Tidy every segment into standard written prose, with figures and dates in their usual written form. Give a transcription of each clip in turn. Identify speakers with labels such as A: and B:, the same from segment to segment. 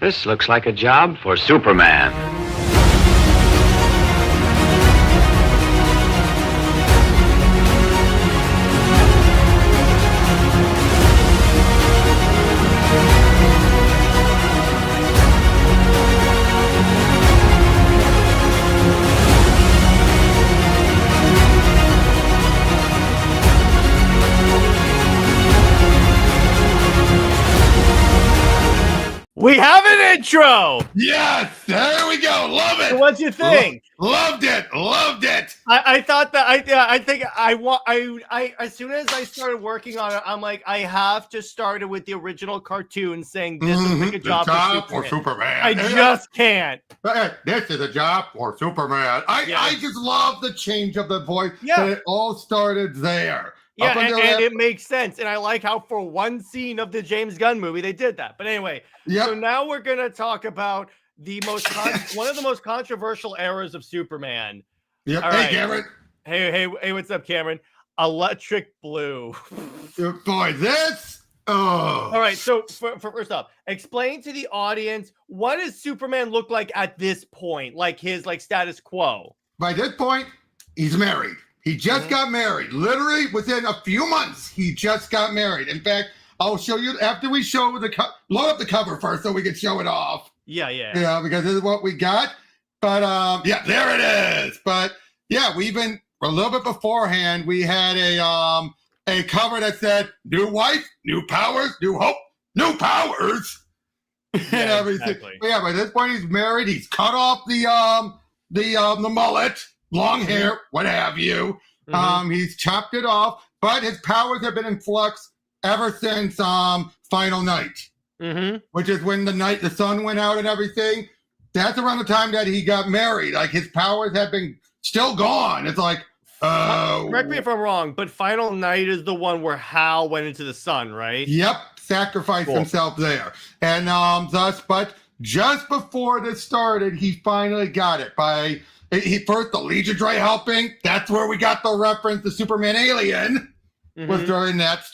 A: This looks like a job for Superman.
B: We have an intro.
C: Yes, there we go. Love it.
B: What'd you think?
C: Loved it. Loved it.
B: I thought that I think I as soon as I started working on it, I'm like, I have to start it with the original cartoon saying this is like a job for Superman. I just can't.
C: This is a job for Superman. I just love the change of the voice.
B: Yeah,
C: it all started there.
B: Yeah, and it makes sense. And I like how for one scene of the James Gunn movie, they did that. But anyway, so now we're going to talk about the one of the most controversial eras of Superman.
C: Yep.
B: All
C: hey,
B: right.
C: Cameron.
B: Hey, what's up, Cameron? Electric Blue.
C: Boy, this. Oh.
B: All right. So for first off, explain to the audience, what does Superman look like at this point? Like his status quo?
C: By this point, he's married. He just got married. Literally within a few months, he just got married. In fact, I'll show you after we show load up the cover first so we can show it off.
B: Yeah,
C: because this is what we got. But yeah, there it is. But yeah, we've been a little bit beforehand. We had a cover that said "New wife, new powers, new hope, new powers," and everything.
B: Exactly.
C: But yeah, by this point, he's married. He's cut off the mullet. Long hair, what have you. He's chopped it off, but his powers have been in flux ever since Final Night, which is when the sun went out and everything. That's around the time that he got married. Like, his powers have been still gone. It's like,
B: correct me if I'm wrong, but Final Night is the one where Hal went into the sun, right?
C: Yep, sacrificed himself there. And but just before this started, he finally got it by... First, the Legion Dre helping. That's where we got the reference to Superman Alien. Was during that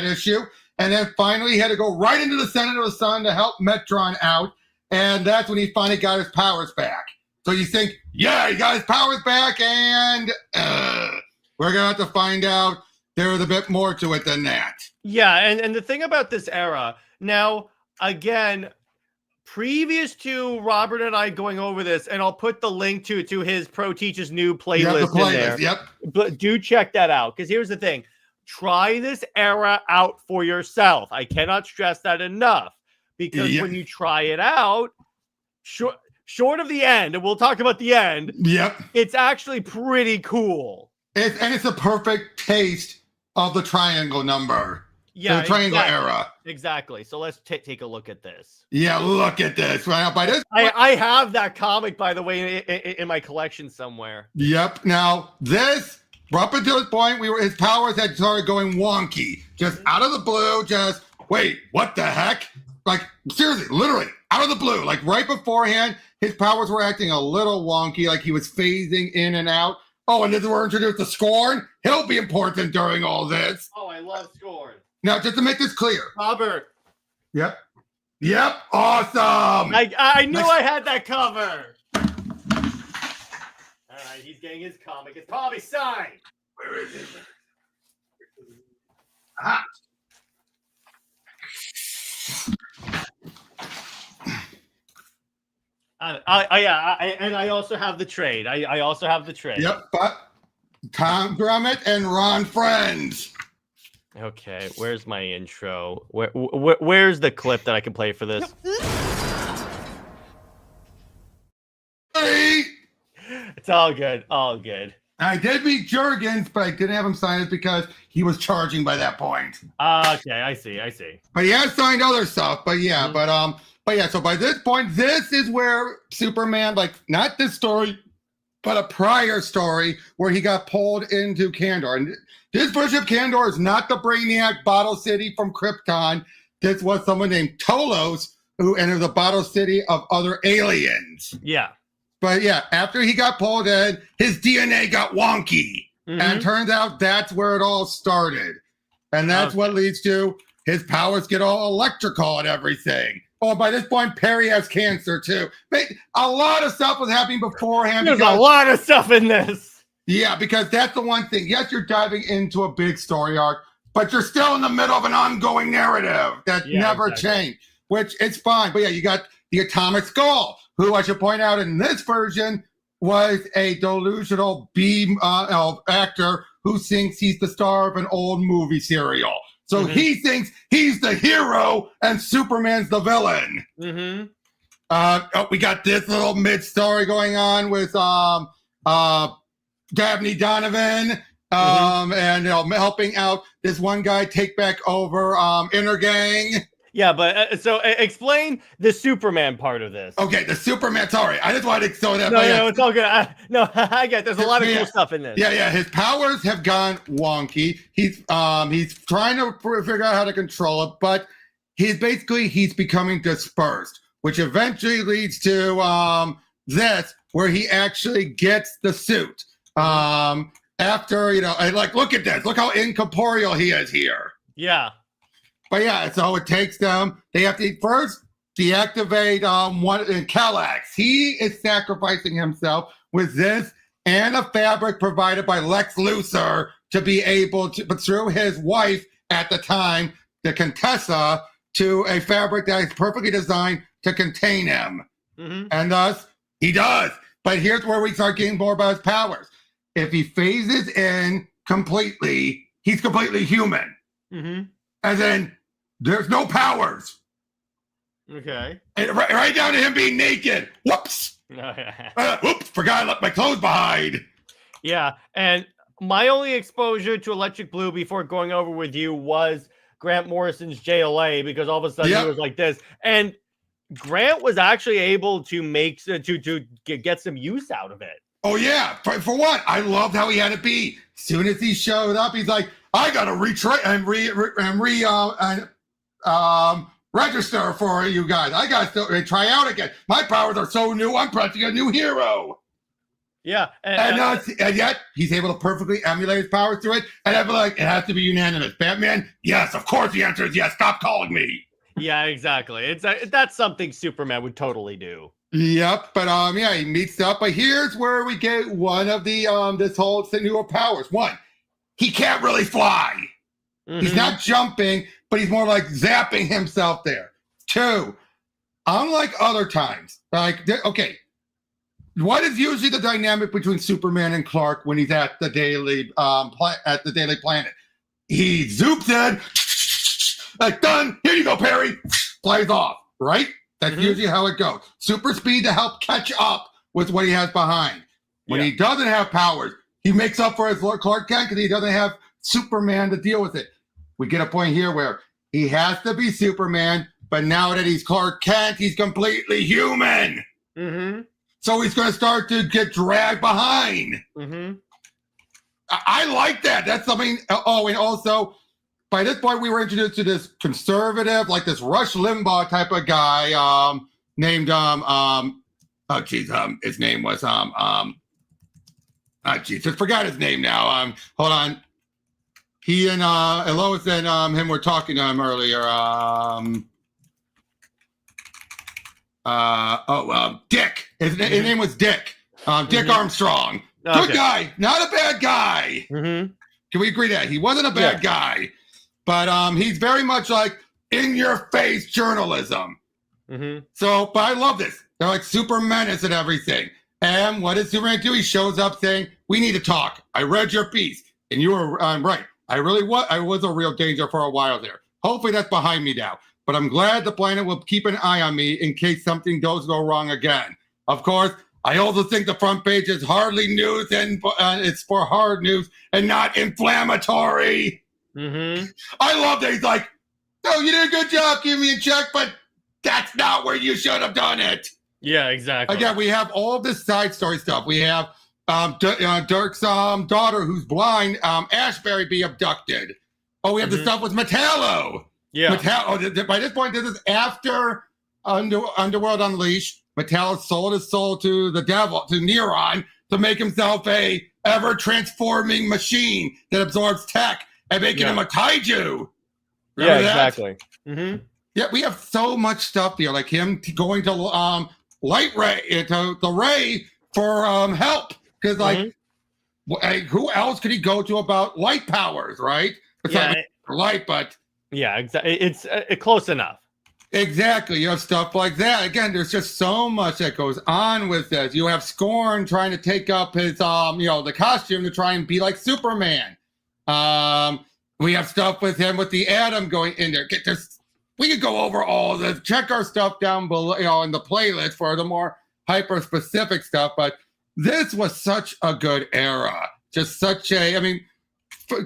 C: issue. And then finally, he had to go right into the Senate of the Sun to help Metron out. And that's when he finally got his powers back. So you think, yeah, he got his powers back. And we're going to have to find out there's a bit more to it than that.
B: Yeah, and the thing about this era, now, again... Previous to Robert and I going over this, and I'll put the link to his Pro Teaches New playlist in there.
C: Yep.
B: But do check that out, because here's the thing. Try this era out for yourself. I cannot stress that enough, because when you try it out, short of the end, and we'll talk about the end, it's actually pretty cool.
C: And it's a perfect taste of the triangle number.
B: Yeah,
C: the triangle era.
B: Exactly. So let's take a look at this.
C: Yeah, look at this. Right by this.
B: I have that comic, by the way, in my collection somewhere.
C: Yep. Now this, up until this point, his powers had started going wonky, just out of the blue. Just wait, what the heck? Like, seriously, literally out of the blue. Like, right beforehand, his powers were acting a little wonky, like he was phasing in and out. Oh, and then we're introduced to Scorn. He'll be important during all this.
B: Oh, I love Scorn.
C: Now, just to make this clear.
B: Robert.
C: Yep. Awesome.
B: I knew I had that cover. All right, he's getting his comic. It's probably signed.
C: Where is it? Ah.
B: And I also have the trade. I also have the trade.
C: Yep, but Tom Grummett and Ron Friends.
B: Okay, where's my intro? Where's the clip that I can play for this?
C: Hey!
B: It's all good. All good.
C: I did meet Jurgens, but I didn't have him sign it because he was charging by that point.
B: Okay, I see.
C: But he has signed other stuff. But yeah, but yeah. So by this point, this is where Superman, like, not this story, but a prior story where he got pulled into Kandor. And this version of Kandor is not the Brainiac Bottle City from Krypton. This was someone named Tolos who entered the Bottle City of other aliens.
B: Yeah.
C: But yeah, after he got pulled in, his DNA got wonky. And it turns out that's where it all started. And that's what leads to his powers get all electrical and everything. Oh, by this point, Perry has cancer too. A lot of stuff was happening beforehand.
B: There's a lot of stuff in this.
C: Yeah, because that's the one thing. Yes, you're diving into a big story arc, but you're still in the middle of an ongoing narrative that never changed, which it's fine. But yeah, you got the Atomic Skull, who I should point out in this version was a delusional B actor who thinks he's the star of an old movie serial. So he thinks he's the hero and Superman's the villain. We got this little mid-story going on with Dabney Donovan and helping out this one guy take back over Inner Gang.
B: Yeah, but so explain the Superman part of this.
C: Okay, the Superman. Sorry, I just wanted to throw that.
B: No, it's all good. I get. There's a lot of cool stuff in this.
C: Yeah. His powers have gone wonky. He's trying to figure out how to control it, but he's becoming dispersed, which eventually leads to this, where he actually gets the suit. After look at this. Look how incorporeal he is here.
B: Yeah.
C: But yeah, so it takes them. They have to first deactivate one in Kal-El. He is sacrificing himself with this and a fabric provided by Lex Luthor to be able to, but through his wife at the time, the Contessa, to a fabric that is perfectly designed to contain him. And thus, he does. But here's where we start getting more about his powers. If he phases in completely, he's completely human. And then there's no powers.
B: Okay.
C: And right down to him being naked. Whoops. Whoops. Forgot I left my clothes behind.
B: Yeah. And my only exposure to Electric Blue before going over with you was Grant Morrison's JLA, because all of a sudden he was like this. And Grant was actually able to make to get some use out of it.
C: Oh yeah, for one, I loved how he had it be. As soon as he showed up, he's like, "I gotta register for you guys. I gotta try out again. My powers are so new. I'm practically a new hero."
B: Yeah,
C: and yet he's able to perfectly emulate his powers through it. And I'd be like, it has to be unanimous. Batman, yes, of course. The answer is yes. Stop calling me.
B: Yeah, exactly. That's something Superman would totally do.
C: Yep, but he meets up. But here's where we get one of the this whole newer powers. One, he can't really fly. He's not jumping, but he's more like zapping himself there. Two, unlike other times, what is usually the dynamic between Superman and Clark when he's at the Daily Planet? He zoops in, like, done. Here you go, Perry. Flies off, right? That's usually how it goes. Super speed to help catch up with what he has behind. When he doesn't have powers, he makes up for his Clark Kent because he doesn't have Superman to deal with it. We get a point here where he has to be Superman, but now that he's Clark Kent, he's completely human. So he's going to start to get dragged behind. I like that. That's something. Oh, and also, by this point, we were introduced to this conservative, like this Rush Limbaugh type of guy, named his name was just forgot his name now. Hold on. He and Lois and him were talking to him earlier. Dick. His name was Dick. Dick Armstrong. Okay. Good guy, not a bad guy. Can we agree that he wasn't a bad guy? But he's very much like in-your-face journalism. So, but I love this. They're like super menace and everything. And what does Superman do? He shows up saying, "We need to talk. I read your piece, and you were right. I was a real danger for a while there. Hopefully that's behind me now. But I'm glad the planet will keep an eye on me in case something does go wrong again. Of course, I also think the front page is hardly news, and it's for hard news and not inflammatory." I love that he's like, "No, you did a good job giving me a check, but that's not where you should have done it."
B: Yeah, exactly.
C: Again, we have all this side story stuff. We have Dirk's daughter, who's blind, Ashbury, be abducted. Oh, we have the stuff with Metallo.
B: Yeah.
C: By this point, this is after Underworld Unleashed. Metallo sold his soul to the devil, to Neron, to make himself a ever-transforming machine that absorbs tech and making him a kaiju. Remember that?
B: Exactly.
C: Yeah, we have so much stuff here, like him going to light ray to the ray for help, because like who else could he go to about light powers, right? Besides light, but
B: exactly. It's close enough.
C: Exactly. You have stuff like that. Again, there's just so much that goes on with this. You have Scorn trying to take up his, the costume to try and be like Superman. We have stuff with him with the Atom going in there. We could go over all of this. Check our stuff down below, in the playlist for the more hyper-specific stuff. But this was such a good era. Just such a,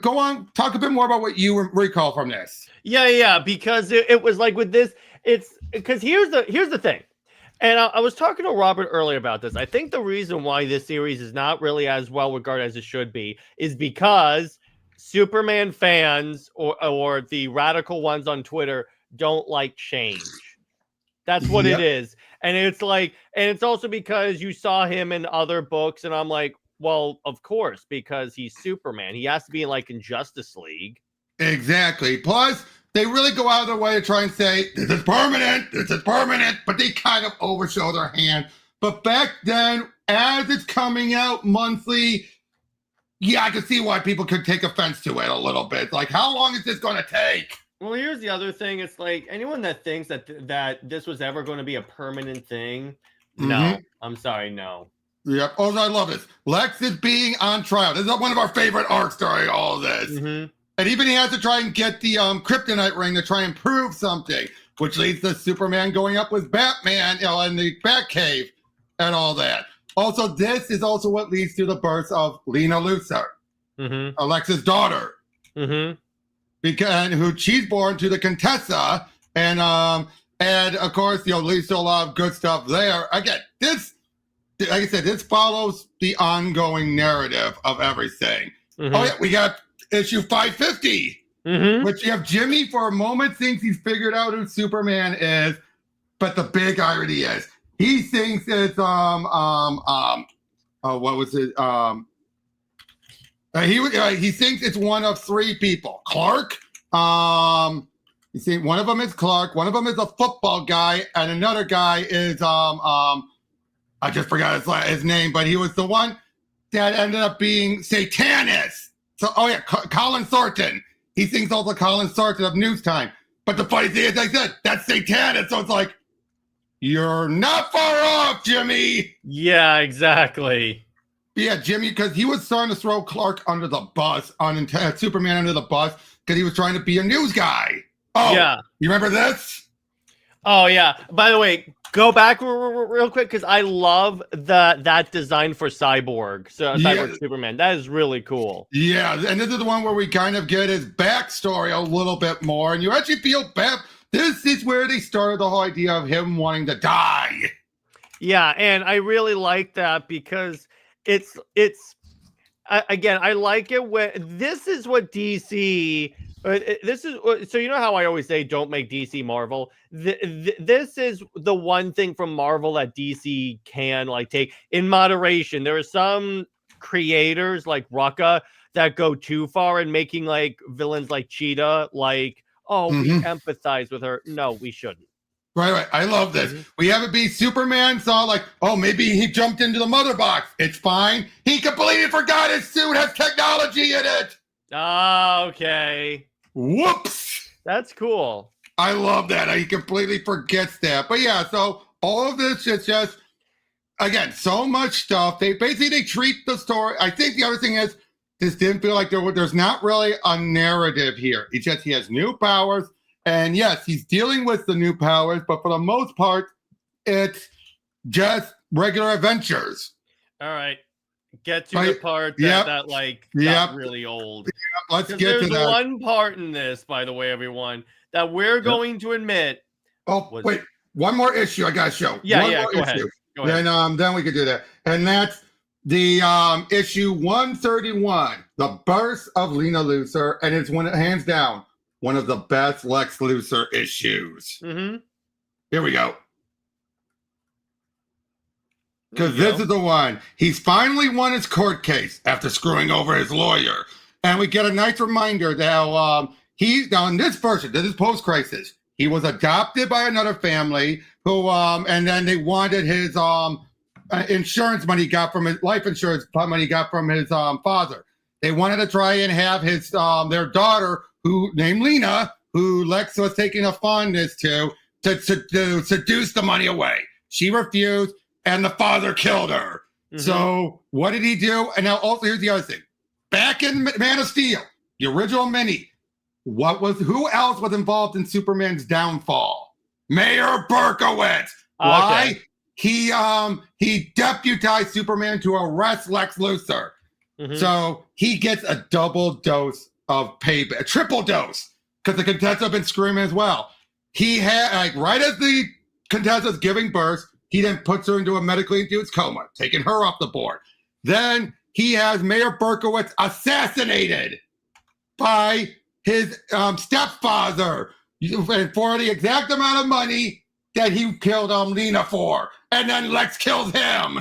C: go on, talk a bit more about what you recall from this.
B: Yeah, because it was like with this, it's because here's the thing, and I was talking to Robert earlier about this. I think the reason why this series is not really as well regarded as it should be is because Superman fans or the radical ones on Twitter don't like change. That's what it is, and it's like, and it's also because you saw him in other books, and I'm like, well, of course, because he's Superman, he has to be in Justice League.
C: Exactly. Plus, they really go out of their way to try and say, this is permanent, but they kind of overshow their hand. But back then, as it's coming out monthly, I can see why people could take offense to it a little bit. Like, how long is this going to take?
B: Well, here's the other thing. It's like, anyone that thinks that this was ever going to be a permanent thing, no. I'm sorry, no.
C: Yep. Oh, I love this. Lex is being on trial. This is one of our favorite arcs during all this. And even he has to try and get the kryptonite ring to try and prove something, which leads to Superman going up with Batman, in the Batcave and all that. Also, this is also what leads to the birth of Lena Luthor, Alexa's daughter, because she's born to the Contessa, and of course, leads to a lot of good stuff there. Again, this, like I said, this follows the ongoing narrative of everything. Oh yeah, we got issue 550, which you have Jimmy for a moment thinks he's figured out who Superman is, but the big irony is he thinks it's what was it? He thinks it's one of three people. Clark. You see, one of them is Clark. One of them is a football guy, and another guy is I just forgot his name, but he was the one that ended up being Satanist. So, Colin Thornton. He thinks also Colin Thornton of News Time. But the funny thing is, like I said, that's Satanist. So it's like, you're not far off, Jimmy.
B: Yeah, exactly.
C: Yeah, Jimmy, because he was starting to throw Clark under the bus, Superman under the bus, because he was trying to be a news guy. Oh, yeah. You remember this?
B: Oh, yeah. By the way, go back real quick, because I love that design for Cyborg. Cyborg Superman. That is really cool.
C: Yeah, and this is the one where we kind of get his backstory a little bit more, and you actually feel bad. This is where they started the whole idea of him wanting to die.
B: Yeah, and I really like that because it's again, I like it when this is what DC. This is so, you know how I always say don't make DC Marvel. This is the one thing from Marvel that DC can take in moderation. There are some creators like Rucka that go too far in making villains like Cheetah we empathize with her. No, we shouldn't.
C: Right. I love this. We have it be Superman saw maybe he jumped into the mother box. It's fine. He completely forgot his suit has technology in it.
B: Oh, okay.
C: Whoops.
B: That's cool.
C: I love that. He completely forgets that. But yeah, so all of this is just, again, so much stuff. They treat the story. I think the other thing is, this didn't feel like there's not really a narrative here. He has new powers. And yes, he's dealing with the new powers, but for the most part, it's just regular adventures.
B: All right. Get to the part that got really old.
C: Let's get to that.
B: There's one part in this, by the way, everyone, that we're going to admit.
C: Wait, one more issue I got to show.
B: Yeah, go ahead.
C: Then we could do that. And that's the issue 131, The Birth of Lena Luthor, and it's hands down one of the best Lex Luthor issues. Here we go. Because this is the one. He's finally won his court case after screwing over his lawyer. And we get a nice reminder that he's now in this version, this is post-crisis. He was adopted by another family who, and then they wanted his insurance money he got from his life insurance money he got from his father. They wanted to try and have his their daughter, who named Lena, who Lex was taking a fondness to seduce the money away. She refused, and the father killed her. Mm-hmm. So what did he do? And now also here's the other thing. Back in Man of Steel, the original mini, who else was involved in Superman's downfall? Mayor Berkowitz. Why? He deputized Superman to arrest Lex Luthor. Mm-hmm. So he gets a double dose of payback, a triple dose, because the Contessa have been screaming as well. He had, right as the Contessa's giving birth, he then puts her into a medically induced coma, taking her off the board. Then he has Mayor Berkowitz assassinated by his stepfather for the exact amount of money that he killed Lena for. And then Lex kills him.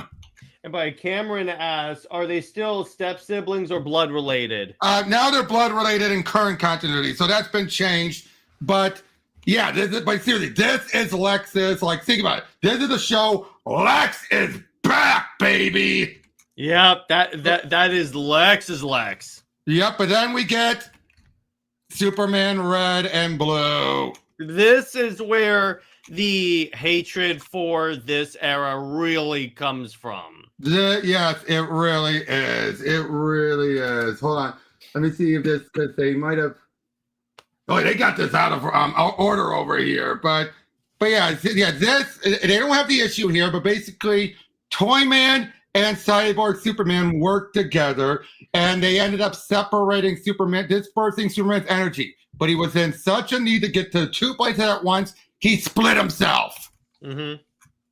B: And by Cameron asks, are they still step siblings or blood related?
C: Now they're blood related in current continuity, so that's been changed. But yeah, but seriously, this is Lex's. Like, think about it. This is the show. Lex is back, baby.
B: Yep, that is Lex's Lex.
C: Yep, but then we get Superman Red and Blue.
B: This is where the hatred for this era really comes from.
C: Yes, it really is. It really is. Hold on. Let me see if this, because they might have. Oh, they got this out of order over here. But yeah, this, they don't have the issue here, but basically, Toyman and Cyborg Superman worked together, and they ended up separating Superman, dispersing Superman's energy. But he was in such a need to get to two places at once, he split himself. Mm-hmm.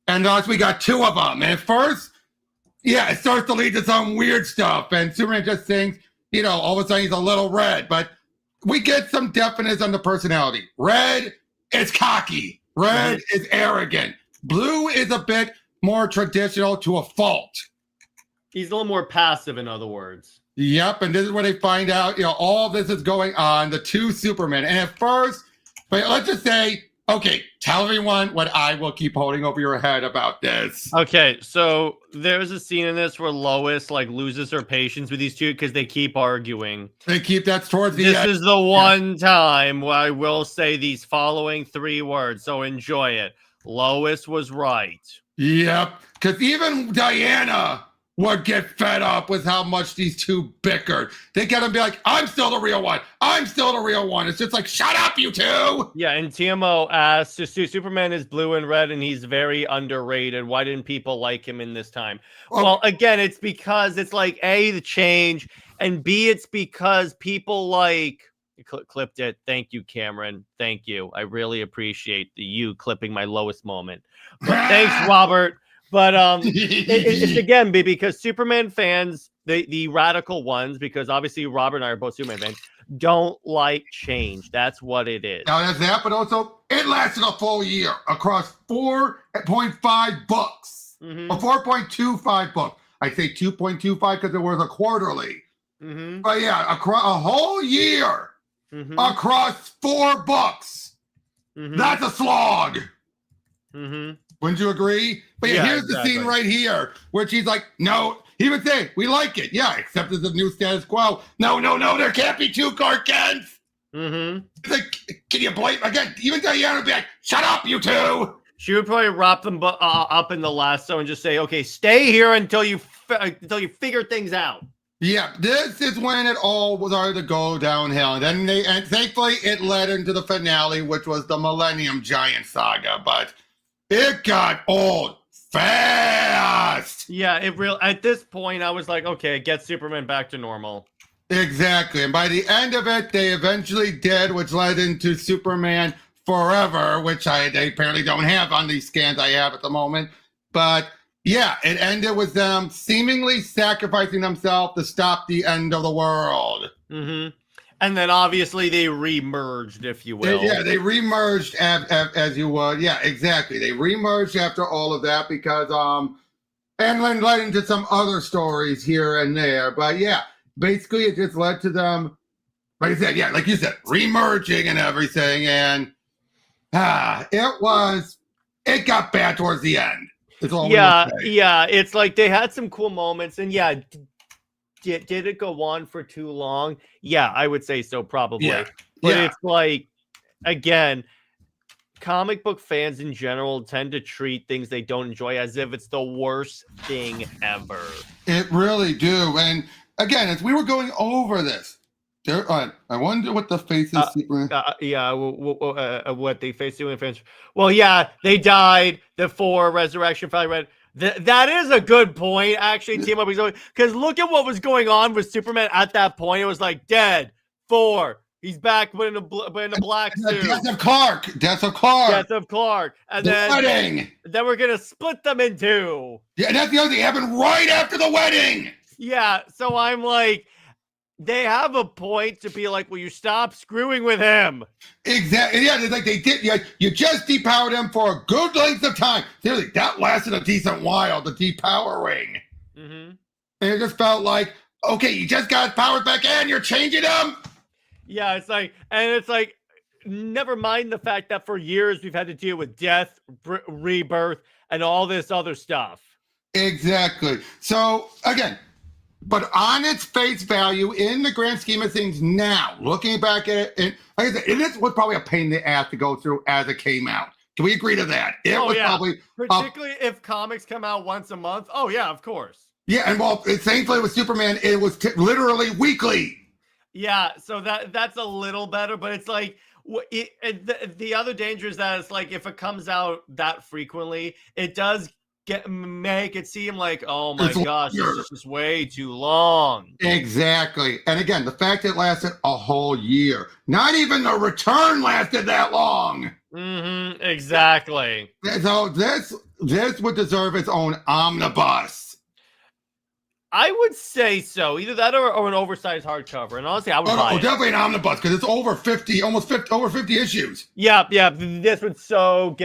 C: And thus we got two of them. And at first, yeah, it starts to lead to some weird stuff. And Superman just thinks, all of a sudden he's a little red. But we get some definiteness on the personality. Red is cocky. Red is arrogant. Blue is a bit more traditional to a fault.
B: He's a little more passive, in other words.
C: Yep, and this is where they find out, all this is going on, the two Supermen. And at first, but let's just say, okay, tell everyone what I will keep holding over your head about this.
B: Okay, so there's a scene in this where Lois loses her patience with these two because they keep arguing.
C: That's towards the end.
B: This is the one time where I will say these following three words, so enjoy it. Lois was right.
C: Yep, because even Diana would get fed up with how much these two bickered. They gotta be like, I'm still the real one. I'm still the real one. It's just like, shut up, you two.
B: Yeah, and TMO asks, Superman is blue and red, and he's very underrated. Why didn't people like him in this time? Well, again, it's because it's like, A, the change, and B, it's because people clipped it. Thank you, Cameron. Thank you. I really appreciate you clipping my lowest moment. But thanks, Robert. But it's again because Superman fans, the radical ones, because obviously Robert and I are both Superman fans, don't like change. That's what it is.
C: Now that's that, but also it lasted a full year across 4.5 books, or 4.25 books. I say 2.25 because it was a quarterly. Mm-hmm. But yeah, across a whole year, across 4 books. Mm-hmm. That's a slog. Mm-hmm. Wouldn't you agree? But yeah, here's the scene right here where she's like, no, he would say, we like it. Yeah, except as a new status quo. No, there can't be two Clark Kents. Mm-hmm. Like, can you blame, again, even Diana would be like, shut up, you two.
B: She would probably wrap them up in the lasso and just say, okay, stay here until you figure things out.
C: Yeah, this is when it all was started to go downhill. And then and thankfully it led into the finale, which was the Millennium Giant saga. But it got old fast.
B: Yeah, at this point, I was like, okay, get Superman back to normal.
C: Exactly. And by the end of it, they eventually did, which led into Superman Forever, which they apparently don't have on these scans I have at the moment. But yeah, it ended with them seemingly sacrificing themselves to stop the end of the world. Mm-hmm.
B: And then obviously they remerged, if you will.
C: They remerged as you would. Yeah, exactly. They remerged after all of that because and then led into some other stories here and there. But yeah, basically it just led to them, like I said, yeah, like you said, remerging and everything. And It got bad towards the end. It's all
B: Yeah, it's like they had some cool moments, and did it go on for too long? Yeah, I would say so, probably.
C: Yeah.
B: But it's like, again, comic book fans in general tend to treat things they don't enjoy as if it's the worst thing ever.
C: It really do. And again, as we were going over this, I wonder what the faces.
B: What they face doing fans. Well, yeah, they died. The 4 resurrection finally read. That is a good point, actually. Team up, because look at what was going on with Superman at that point. It was like dead 4. He's back in a black suit.
C: Death of Clark. And
B: then we're gonna split them in 2.
C: Yeah, and that's the other thing. It happened right after the wedding.
B: Yeah, so I'm like, they have a point to be like, will you stop screwing with him?
C: Exactly. Yeah, it's like they did. Yeah, you just depowered him for a good length of time. Seriously, that lasted a decent while, the depowering.
B: Mm-hmm.
C: And it just felt like, okay, you just got powered back in, you're changing him.
B: Yeah, it's like, never mind the fact that for years we've had to deal with death, rebirth, and all this other stuff.
C: Exactly. So, again, but on its face value, in the grand scheme of things now, looking back at it, and like I said, it was probably a pain in the ass to go through as it came out. Can we agree to that? It was probably...
B: Particularly if comics come out once a month. Oh, yeah, of course.
C: Yeah, and well, thankfully with Superman, it was literally weekly.
B: Yeah, so that's a little better, but it's like the other danger is that it's like if it comes out that frequently, it does make it seem like, oh my gosh, this is just way too long.
C: Exactly. And again, the fact it lasted a whole year, not even the return lasted that long.
B: Mm-hmm, exactly.
C: So this would deserve its own omnibus.
B: I would say so. Either that or an oversized hardcover. And honestly, I would buy it.
C: Definitely an omnibus because it's over 50, over 50 issues.
B: Yeah. This would so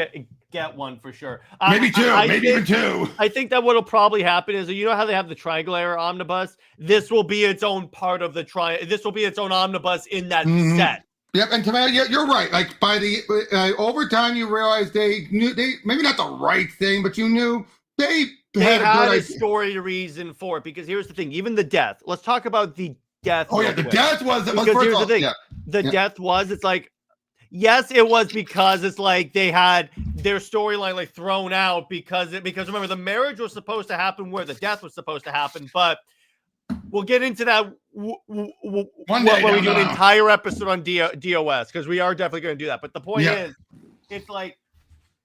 B: get one for sure.
C: Maybe even 2.
B: I think that what'll probably happen is, you know how they have the Triangle Era omnibus? This will be its own part of the This will be its own omnibus in that set.
C: Yep, and Tamara, you're right. Like by the over time, you realize they knew maybe not the right thing, but you knew they had a
B: story reason for it. Because here's the thing: even the death. Let's talk about the death.
C: Oh yeah, the death was.
B: Because here's the thing: the death was. It's like, yes, it was because it's like they had their storyline like thrown out because remember the marriage was supposed to happen where the death was supposed to happen, but. We'll get into that one day when we do an entire episode on DOS, because we are definitely going to do that. But the point is, it's like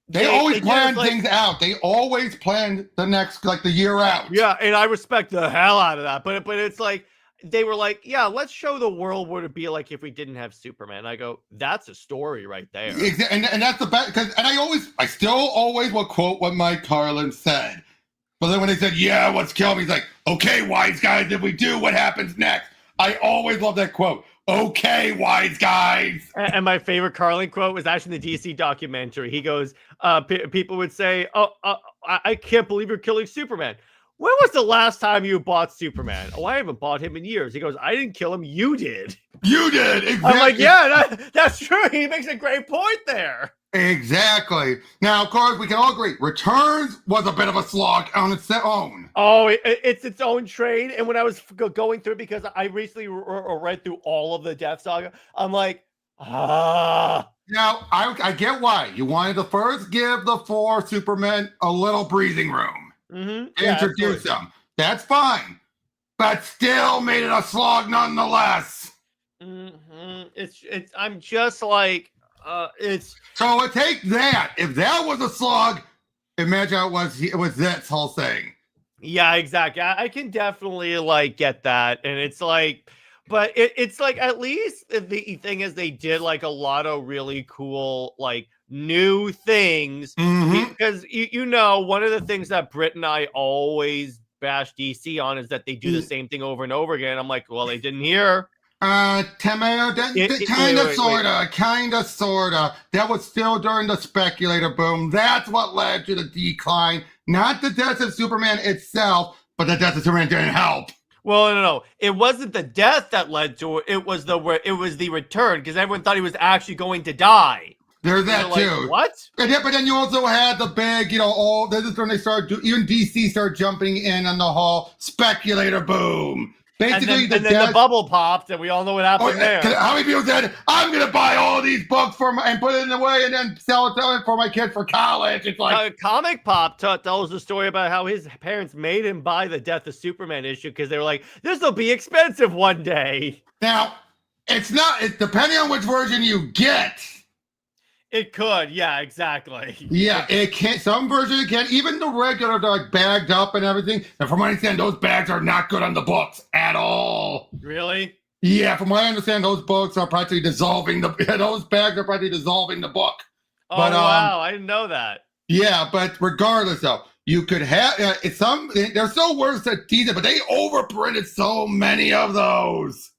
C: they always plan things out. They always plan the next, like the year out.
B: Yeah, and I respect the hell out of that. But it's like they were like, yeah, let's show the world what it'd be like if we didn't have Superman. I go, that's a story right there.
C: And that's the best, because I still always will quote what Mike Carlin said. But then when they said, yeah, what's killing me? He's like, okay, wise guys, if we do, what happens next? I always love that quote. Okay, wise guys.
B: And my favorite Carlin quote was actually in the DC documentary. He goes, people would say, I can't believe you're killing Superman. When was the last time you bought Superman? Oh, I haven't bought him in years. He goes, I didn't kill him. You did.
C: You did. Exactly.
B: I'm like, yeah, that's true. He makes a great point there.
C: Exactly. Now, of course, we can all agree, Returns was a bit of a slog on its own.
B: Oh, it's its own trade. And when I was going through, because I recently read through all of the Death Saga, I'm like, Now,
C: I get why. You wanted to first give the 4 Supermen a little breathing room.
B: Mm-hmm.
C: Introduce them. That's fine. But still made it a slog nonetheless.
B: Mm-hmm. I'm just like,
C: so take that. If that was a slog, imagine how it was this whole thing.
B: Yeah, exactly. I can definitely like get that, and it's like, but it's like at least the thing is they did like a lot of really cool like new things because you know one of the things that Britt and I always bash DC on is that they do the same thing over and over again. I'm like, well, they didn't hear.
C: Kind of, sorta. That was still during the speculator boom. That's what led to the decline. Not the death of Superman itself, but the death of Superman didn't help.
B: Well, no. It wasn't the death that led to it. It was the return, because everyone thought he was actually going to die.
C: There's that
B: Like,
C: too.
B: what?
C: And but then you also had the big, all this is when they started even DC started jumping in on the whole speculator boom. Basically,
B: and then the bubble popped, and we all know what happened there.
C: How many people said, I'm going to buy all these books and put it in the way and then sell it for my kids for college? It's like...
B: Comic Pop tells the story about how his parents made him buy the Death of Superman issue because they were like, this will be expensive one day.
C: Now, it's depending on which version you get.
B: It could, yeah, exactly.
C: Yeah, it can. Some versions it can. Even the regular, they're like bagged up and everything. And from what I understand, those bags are not good on the books at all.
B: Really?
C: Yeah, from what I understand, those books are practically dissolving those bags are practically dissolving the book.
B: Oh, but, wow, I didn't know that.
C: Yeah, but regardless, though, you could have they're so worse at teasing, but they overprinted so many of those.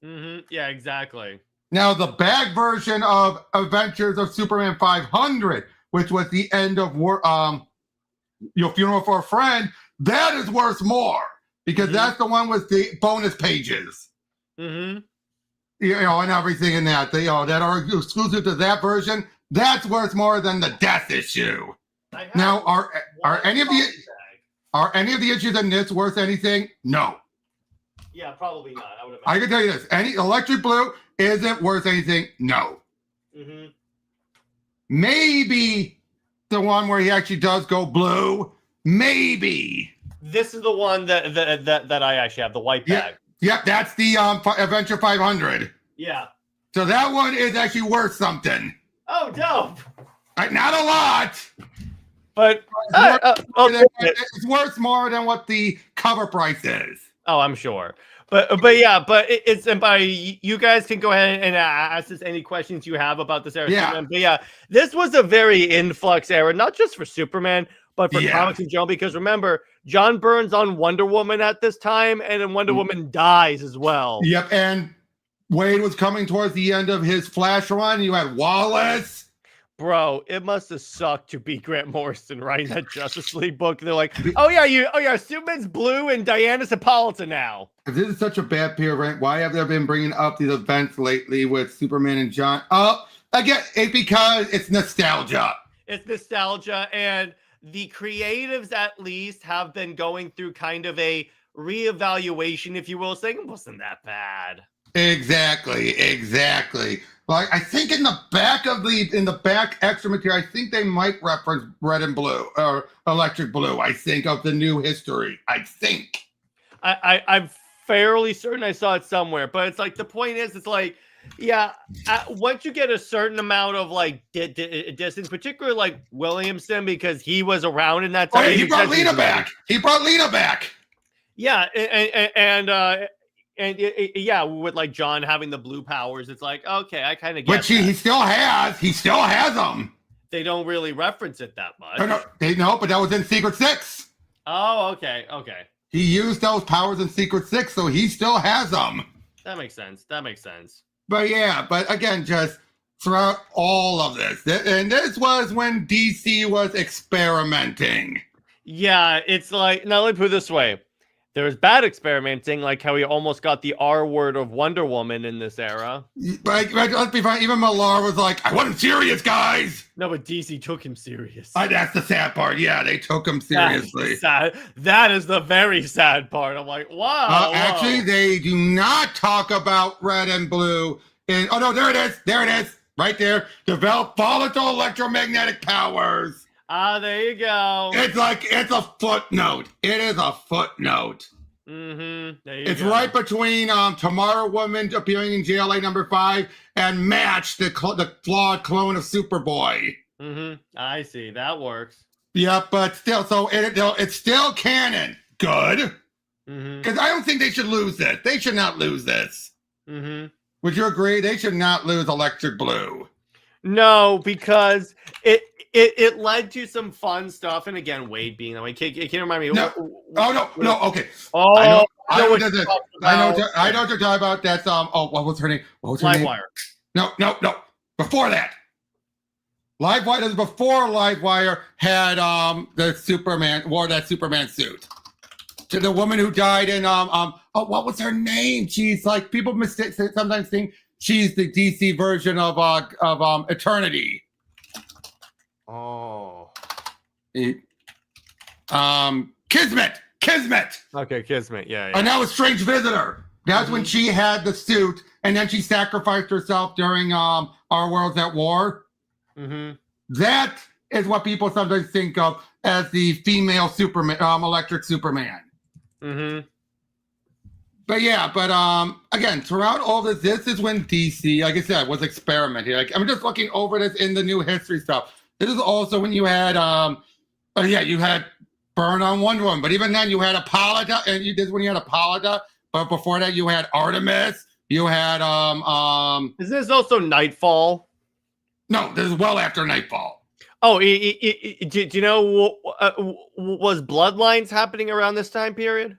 B: Yeah, exactly.
C: Now, the bag version of Adventures of Superman 500, which was the end of Your Funeral for a Friend, that is worth more because that's the one with the bonus pages. And everything in that. That are exclusive to that version. That's worth more than the Death issue. Now, are any of the issues in this worth anything? No.
B: Yeah, probably not.
C: I can tell you this: any Electric Blue isn't worth anything. No. Maybe the one where he actually does go blue. Maybe.
B: This is the one that I actually have, the white bag.
C: Yep, that's the Adventure 500.
B: Yeah.
C: So that one is actually worth something.
B: Oh, dope.
C: Not a lot.
B: But
C: it's worth more than what the cover price is.
B: Oh, I'm sure. But it's and by you guys can go ahead and ask us any questions you have about this era. Superman. But this was a very influx era, not just for Superman, but for comics in general. Because remember, John Byrne's on Wonder Woman at this time, and then Wonder Woman dies as well. Yep,
C: and Wade was coming towards the end of his Flash run. You had Wallace.
B: Bro, it must have sucked to be Grant Morrison writing that Justice League book. They're like, oh yeah, Superman's blue and Diana's Hippolyta now.
C: If this is such a bad peer rant, why have they been bringing up these events lately with Superman and John? Again, it's because it's nostalgia.
B: It's nostalgia, and the creatives at least have been going through kind of a reevaluation, if you will, saying it wasn't that bad.
C: Exactly. Like I think in the back extra material, I think they might reference Red and Blue or Electric Blue. I think of the new history. I think.
B: I'm fairly certain I saw it somewhere, but it's like the point is, it's like, once you get a certain amount of like distance, particularly like Williamson, because he was around in that time.
C: Oh, yeah, he brought Lena back.
B: Yeah, and with like John having the blue powers, it's like, okay, I kind of get.
C: Which he still has. He still has them.
B: They don't really reference it that much.
C: No, but that was in Secret 6.
B: Oh, okay.
C: He used those powers in Secret 6, so he still has them.
B: That makes sense.
C: But again, just throughout all of this, and this was when DC was experimenting.
B: Yeah, it's like, now let me put it this way. There was bad experimenting, like how he almost got the R word of Wonder Woman in this era.
C: But let's be fine. Even Millar was like, I wasn't serious, guys.
B: No, but DC took him serious.
C: That's the sad part. Yeah, they took him seriously.
B: That is the very sad part. I'm like, wow.
C: Actually, they do not talk about Red and Blue. There it is. Right there. Develop volatile electromagnetic powers.
B: There you go.
C: It's a footnote. It is a footnote. It's right between Tomorrow Woman appearing in JLA number 5 and Match, the flawed clone of Superboy.
B: I see. That works.
C: Yeah, but still, so it's still canon. Good. Because I don't think they should lose this. They should not lose this. Would you agree? They should not lose Electric Blue.
B: No, because it led to some fun stuff, and again, Wade being that way. Can you remind me?
C: No. Okay.
B: Oh,
C: I know what you're talking about. That's what was her name?
B: Livewire.
C: No. Before that, Livewire. Before Livewire had the Superman wore that Superman suit. To the woman who died in what was her name? She's like people sometimes think she's the DC version of Eternity.
B: Oh.
C: Kismet.
B: Okay, Kismet. Yeah.
C: And that was Strange Visitor. That's when she had the suit, and then she sacrificed herself during Our Worlds at War.
B: Mm-hmm.
C: That is what people sometimes think of as the female Superman, Electric Superman.
B: Mm-hmm.
C: But again, throughout all this is when DC, like I said, was experimenting. Like, I'm just looking over this in the new history stuff. This is also when you had, you had Burn on Wonder Woman, but even then you had Apolloda, and this is when you had Apolloda. But before that, you had Artemis. You had
B: Is this also Nightfall?
C: No, this is well after Nightfall.
B: Oh, do you know was Bloodlines happening around this time period?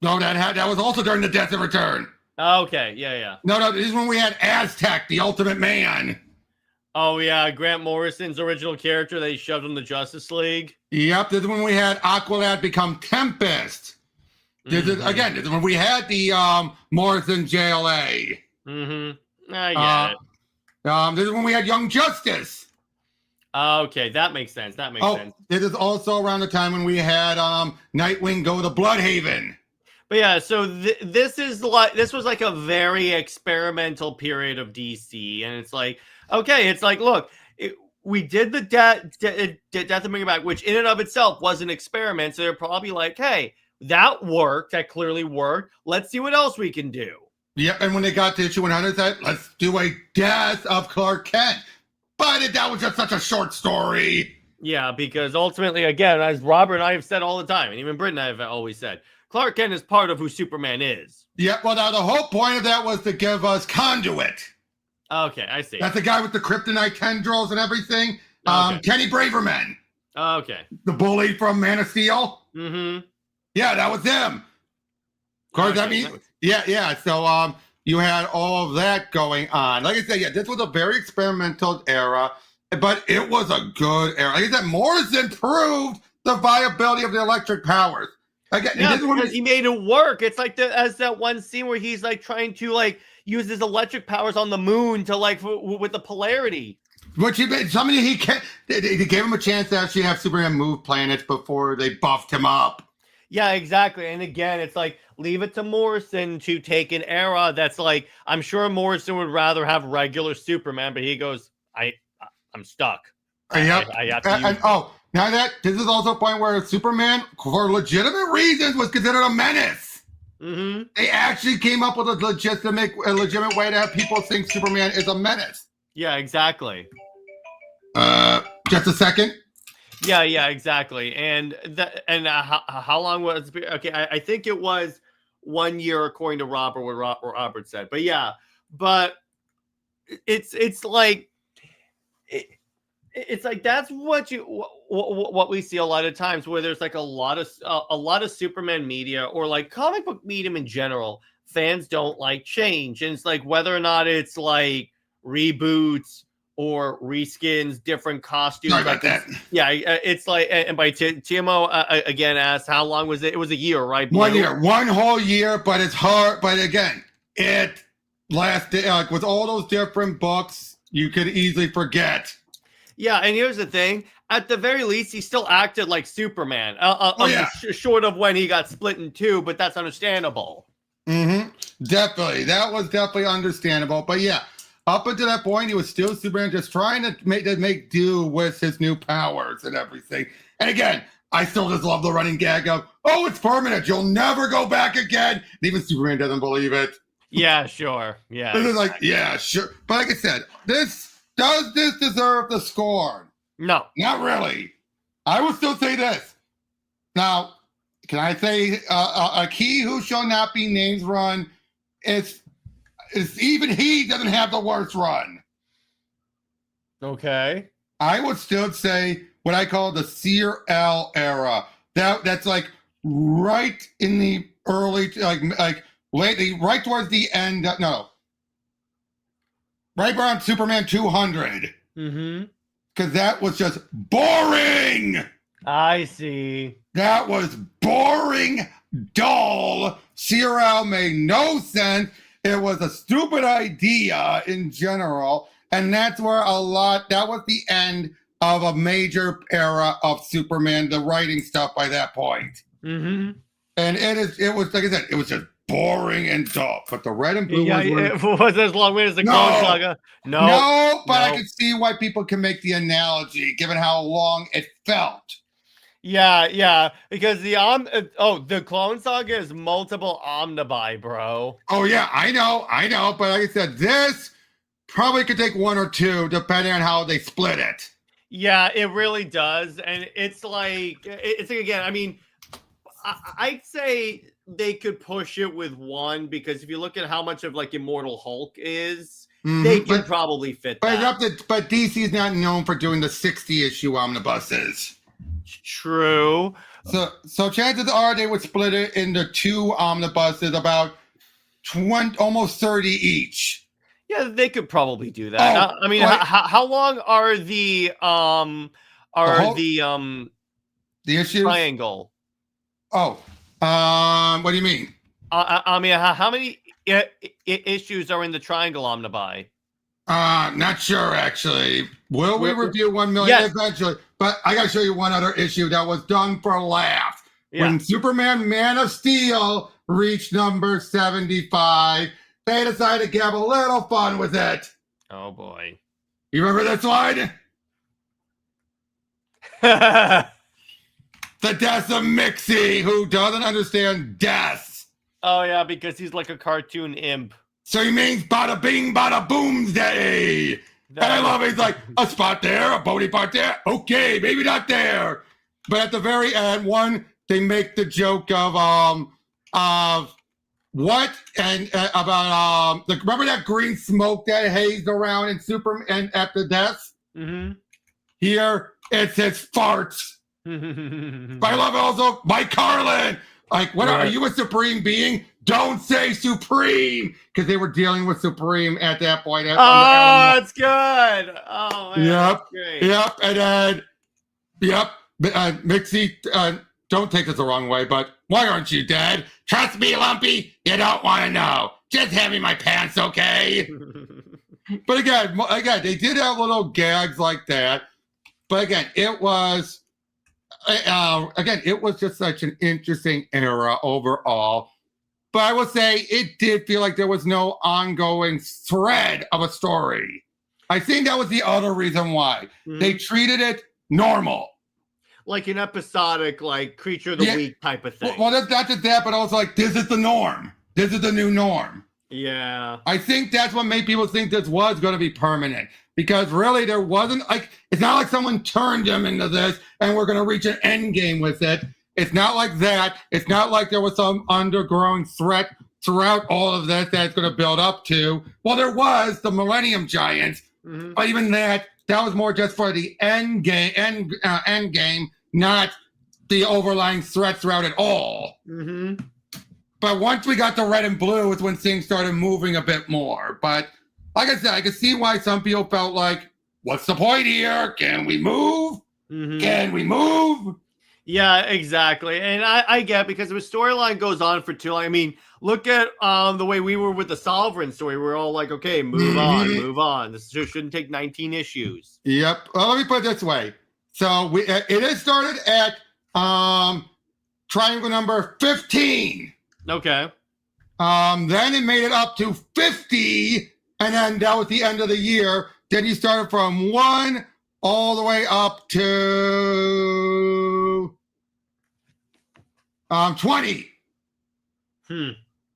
C: No, that was also during the Death of Return.
B: Okay, yeah.
C: No, this is when we had Aztec, the Ultimate Man.
B: Oh yeah, Grant Morrison's original character that he shoved in the Justice League.
C: Yep, this is when we had Aqualad become Tempest. This is when we had the Morrison JLA.
B: Mm-hmm. I get it.
C: This is when we had Young Justice.
B: Okay, that makes sense. Sense.
C: This is also around the time when we had Nightwing go to Bloodhaven.
B: But yeah, so this was like a very experimental period of DC, and it's like, okay, it's like, look, we did the Death of Bringing Back, which in and of itself was an experiment. So they're probably like, hey, that worked. That clearly worked. Let's see what else we can do.
C: Yep, and when they got to issue 100, said, let's do a Death of Clark Kent. But that was just such a short story.
B: Yeah, because ultimately, again, as Robert and I have said all the time, and even Britt and I have always said, Clark Kent is part of who Superman is.
C: Yeah, well, now the whole point of that was to give us Conduit.
B: Okay, I see.
C: That's the guy with the kryptonite tendrils and everything.
B: Okay.
C: Kenny Braverman.
B: Okay.
C: The bully from Man of Steel.
B: Mm-hmm.
C: Yeah, that was him. Of course,
B: Okay,
C: I mean, yeah. So, you had all of that going on. Like I said, yeah, this was a very experimental era, but it was a good era. Like I said, Morrison proved the viability of the electric powers. Again,
B: yeah, because he made it work. It's like as that one scene where he's like trying to like use his electric powers on the moon to like with the polarity.
C: Which he made somebody he can't. They gave him a chance to actually have Superman move planets before they buffed him up.
B: Yeah, exactly. And again, it's like leave it to Morrison to take an era that's like I'm sure Morrison would rather have regular Superman, but he goes, I'm stuck.
C: Yep.
B: I have to
C: now that this is also a point where Superman, for legitimate reasons, was considered a menace.
B: Mm-hmm.
C: They actually came up with a legitimate way to have people think Superman is a menace.
B: Yeah, exactly.
C: Just a second.
B: Yeah, exactly. And how long was it? Okay, I think it was 1 year according to Robert, what Robert said. But yeah, it's like it's like that's what we see a lot of times where there's like a lot of Superman media or like comic book medium in general. Fans don't like change, and it's like whether or not it's like reboots or reskins, different costumes.
C: Sorry about that.
B: Yeah, it's like, and by TMO again asked, how long was it? It was a year, right?
C: 1 year, one whole year, but it's hard. But again, it lasted like with all those different books, you could easily forget.
B: Yeah, and here's the thing. At the very least, he still acted like Superman. Short of when he got split in two, but that's understandable.
C: Mm-hmm. Definitely. That was definitely understandable. But yeah, up until that point, he was still Superman, just trying to make do with his new powers and everything. And again, I still just love the running gag of, oh, it's permanent. You'll never go back again. And even Superman doesn't believe it.
B: Yeah, sure. Yeah.
C: This is like, yeah, sure. But like I said, does this deserve the scorn?
B: No.
C: Not really. I will still say this. Now, can I say a key who shall not be named run is even he doesn't have the worst run.
B: Okay.
C: I would still say what I call the Kal-El era. That's like right in the early, lately, right towards the end. Right around Superman 200.
B: Mm-hmm.
C: Because that was just boring.
B: I see.
C: That was boring, dull. Kal-El made no sense. It was a stupid idea in general. And that's where that was the end of a major era of Superman, the writing stuff by that point.
B: Mm-hmm.
C: And it was like I said, it was just boring and dull. But the red and blue
B: Yeah,
C: ones were
B: it wasn't as long-winded as the Clone Saga.
C: no, but I
B: no.
C: can see why people can make the analogy, given how long it felt.
B: Yeah, because the Clone Saga is multiple omnibuy, bro.
C: Oh yeah, I know. But like I said, this probably could take one or two, depending on how they split it.
B: Yeah, it really does, and it's like again. I mean, I'd say they could push it with one because if you look at how much of like Immortal Hulk is, they can probably fit that.
C: But DC's not known for doing the 60-issue omnibuses.
B: True.
C: So chances are they would split it into two omnibuses, about 20, almost 30 each.
B: Yeah, they could probably do that. I mean, how long are the
C: issues?
B: Triangle?
C: Oh, what do you mean?
B: I mean, how many issues are in the Triangle omnibuy?
C: Not sure actually. Will we review 1 million eventually? But I gotta show you one other issue that was done for a laugh. Yeah. When Superman Man of Steel reached number 75, they decided to have a little fun with it.
B: Oh boy.
C: You remember this one? The death of Mixie, who doesn't understand death.
B: Oh yeah, because he's like a cartoon imp.
C: So he means bada bing, bada boomsday. And I love it. He's like, a spot there, a bony part there. Okay, maybe not there. But at the very end, they make the joke of what and about remember that green smoke that hazed around in Superman at the death? Mm-hmm. Here it says farts. But I love it also, Mike Carlin. Like, what are you, a supreme being? Don't say supreme, because they were dealing with Supreme at that point.
B: That's good. Oh, man,
C: yep,
B: great.
C: Yep, and then, Mixie, don't take this the wrong way, but why aren't you dead? Trust me, Lumpy, you don't want to know. Just hand me my pants, okay? But again, they did have little gags like that. But again, it was just such an interesting era overall. But I will say it did feel like there was no ongoing thread of a story. I think that was the other reason why. Mm-hmm. They treated it normal.
B: Like an episodic, like Creature of the Week type of thing.
C: Well, that's not just that, but also like, this is the norm. This is the new norm.
B: Yeah.
C: I think that's what made people think this was going to be permanent. Because really, there wasn't, like, it's not like someone turned them into this and we're going to reach an end game with it. It's not like that. It's not like there was some undergrowing threat throughout all of this that it's going to build up to. Well, there was the Millennium Giants, but even that was more just for the end game, not the overlying threat throughout it all. Mm-hmm. But once we got the red and blue is when things started moving a bit more. But like I said, I could see why some people felt like, what's the point here? Can we move? Mm-hmm. Can we move?
B: Yeah, exactly. And I get, because if a storyline goes on for too long, I mean, look at the way we were with the Sovereign story. We're all like, okay, move on. This shouldn't take 19 issues.
C: Yep. Well, let me put it this way. So it is started at triangle number 15.
B: Okay.
C: Then it made it up to 50, and then that was the end of the year. Then you started from 1 all the way up to 20.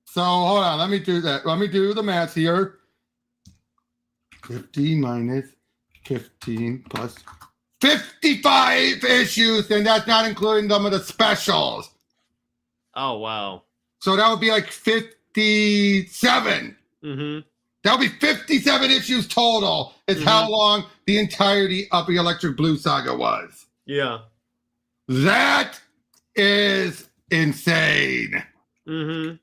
C: So hold on, let me do that. Let me do the math here. 50 minus 15 plus 55 issues, and that's not including some of the specials.
B: Oh, wow.
C: So that would be like 57.
B: Mm-hmm.
C: That would be 57 issues total. Is how long the entirety of the Electric Blue saga was.
B: Yeah.
C: That is insane.
B: Mm-hmm.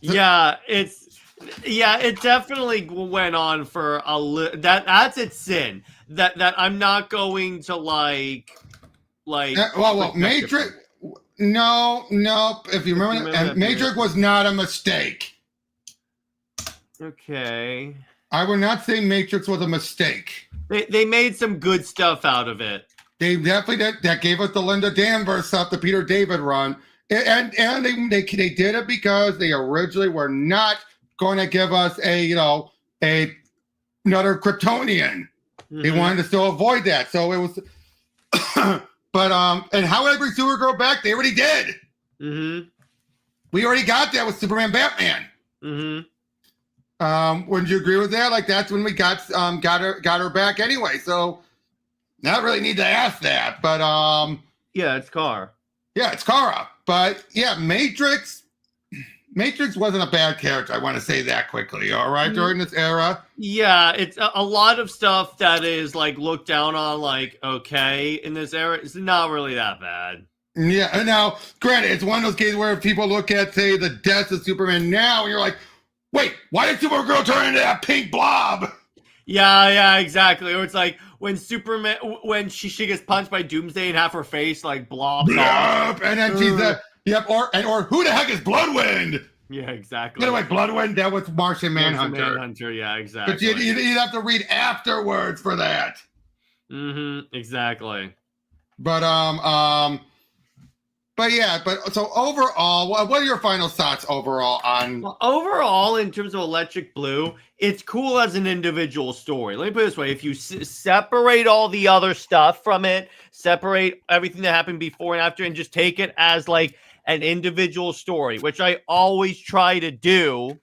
B: Yeah, it definitely went on for a little. That's its sin. That I'm not going to like.
C: Well, Matrix. No. If you remember, Matrix was not a mistake.
B: Okay.
C: I would not say Matrix was a mistake.
B: They made some good stuff out of it.
C: They definitely did. That gave us the Linda Danvers stuff, the Peter David run. And they did it because they originally were not going to give us another Kryptonian. They wanted to still avoid that. So it was but and how would I bring Supergirl back? They already did. We already got that with Superman Batman. Wouldn't you agree with that? Like that's when we got her back anyway. So not really need to ask that, but
B: yeah, it's Kara.
C: Yeah, it's Kara. But yeah, Matrix wasn't a bad character. I want to say that quickly. All right, during this era.
B: Yeah, it's a lot of stuff that is like looked down on, like okay, in this era. It's not really that bad.
C: Yeah, and now, granted, it's one of those cases where people look at, say, the death of Superman now, and you're like, wait, why did Supergirl turn into that pink blob?
B: Yeah, exactly. Or it's like when Superman, when she gets punched by Doomsday and half her face like blobs off.
C: And then she's or who the heck is Bloodwind?
B: Yeah, exactly.
C: Anyway, Bloodwind, that was Martian Manhunter.
B: Yeah, exactly.
C: But you'd have to read afterwards for that.
B: Exactly.
C: But so overall, what are your final thoughts overall on?
B: Well, overall, in terms of Electric Blue, it's cool as an individual story. Let me put it this way: if you separate all the other stuff from it, separate everything that happened before and after, and just take it as like an individual story, which I always try to do.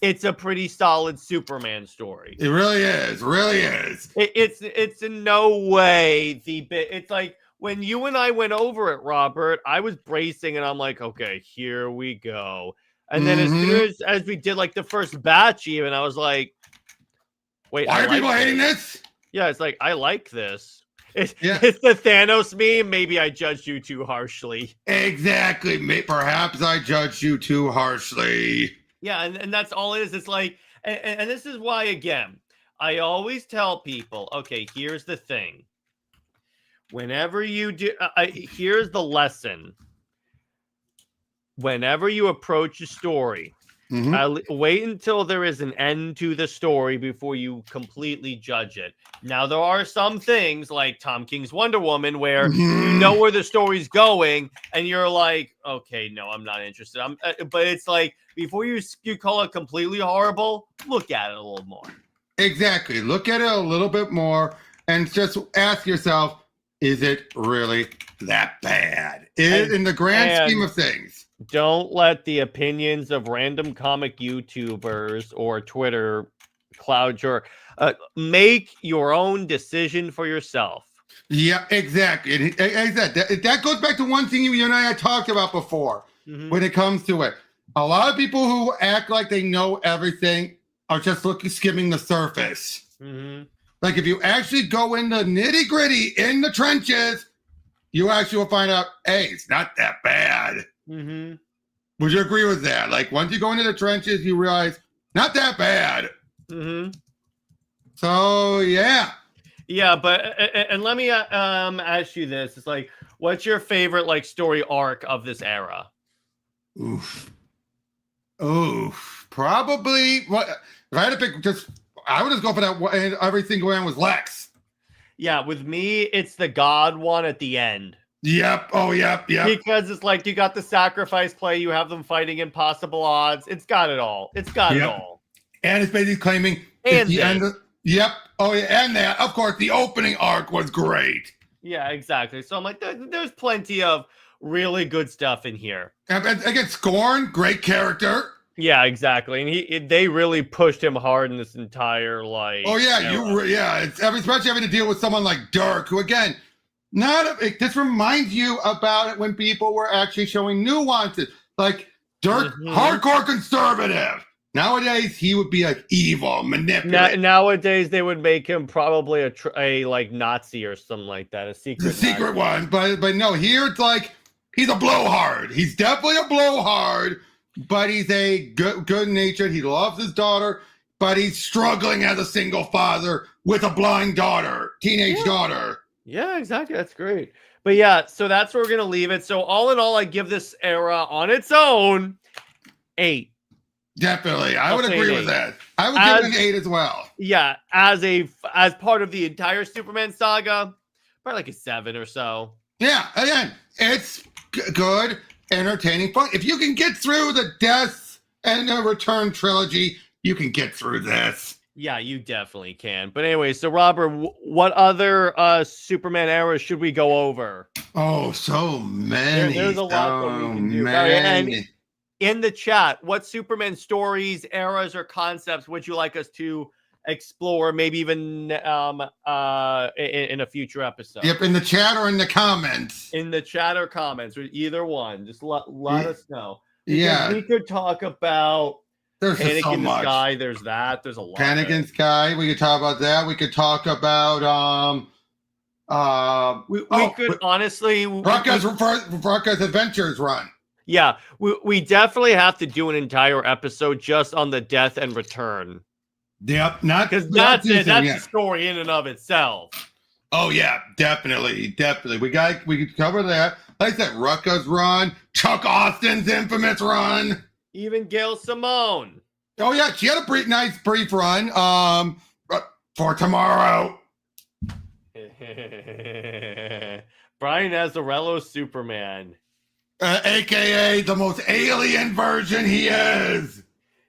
B: It's a pretty solid Superman story.
C: It really is. Really is.
B: It's in no way it's like. When you and I went over it, Robert, I was bracing and I'm like, okay, here we go. And then as soon as we did like the first batch, even I was like, wait,
C: why are people hating this?
B: Yeah, it's like, I like this. It's the Thanos meme. Maybe I judged you too harshly.
C: Exactly. Perhaps I judged you too harshly.
B: Yeah, and that's all it is. It's like, and this is why, again, I always tell people, okay, here's the thing. Whenever you do, here's the lesson. Whenever you approach a story, wait until there is an end to the story before you completely judge it. Now, there are some things like Tom King's Wonder Woman where you know where the story's going, and you're like, okay, no, I'm not interested. But it's like before you call it completely horrible, look at it a little more.
C: Exactly, look at it a little bit more, and just ask yourself. Is it really that bad? In the grand scheme of things.
B: Don't let the opinions of random comic YouTubers or Twitter cloud your... make your own decision for yourself.
C: Yeah, exactly. That goes back to one thing you and I had talked about before when it comes to it. A lot of people who act like they know everything are just skimming the surface. Like if you actually go in the nitty gritty in the trenches, you actually will find out, hey, it's not that bad. Would you agree with that? Like once you go into the trenches, you realize not that bad. So yeah.
B: Yeah, but and let me ask you this: it's like, what's your favorite like story arc of this era?
C: Probably what if I had to pick I would just go for that. Every single one was Lex.
B: Yeah, with me, it's the God one at the end.
C: Yep. Oh, yep.
B: Because it's like you got the sacrifice play, you have them fighting impossible odds. It's got it all. It's got it all.
C: And it's basically claiming
B: and
C: the end. Yep. Oh, yeah. And that, of course, the opening arc was great.
B: Yeah, exactly. So I'm like, there's plenty of really good stuff in here.
C: And again, Scorn, great character.
B: Yeah, exactly, and they really pushed him hard in this entire like.
C: Oh yeah, it's especially having to deal with someone like Dirk, who again, this reminds you about it when people were actually showing nuances. Like Dirk, hardcore conservative. Nowadays, he would be like evil, manipulative.
B: Nowadays, they would make him probably a like Nazi or something like that, a secret
C: one. But no, here it's like he's a blowhard. He's definitely a blowhard. But he's a good-natured. He loves his daughter, but he's struggling as a single father with a blind daughter, teenage daughter.
B: Yeah, exactly. That's great. But yeah, so that's where we're going to leave it. So all in all, I give this era on its own 8.
C: Definitely. I
B: I'll
C: would
B: say
C: agree
B: an
C: with
B: 8.
C: that. I would give it an 8 as well.
B: Yeah, as part of the entire Superman saga, probably like a 7 or so.
C: Yeah, again, it's good, entertaining, fun. If you can get through the Death and the Return trilogy, you can get through this.
B: Yeah, you definitely can. But anyway, so Robert, what other Superman eras should we go over?
C: Oh, so many.
B: There's a lot that we can do. Barry, and in the chat, what Superman stories, eras, or concepts would you like us to explore? Maybe even in a future episode.
C: Yep, in the chat or in the comments.
B: In the chat or comments, or either one. Just let us know. Because
C: Yeah,
B: we could talk about
C: there's just
B: Panic
C: so
B: in the
C: much.
B: Sky. There's that. There's a lot.
C: Panic in the Sky. We could talk about that. We could talk about
B: we could honestly
C: Rucka's Adventures run.
B: Yeah, we definitely have to do an entire episode just on the Death and Return.
C: Yep, not
B: because that's it. That's the story in and of itself.
C: Oh yeah, definitely. We could cover that. Like I said, Rucka's run, Chuck Austin's infamous run,
B: even Gail Simone.
C: Oh yeah, she had a nice brief run. For tomorrow.
B: Brian Azzarello Superman.
C: AKA the most alien version he is.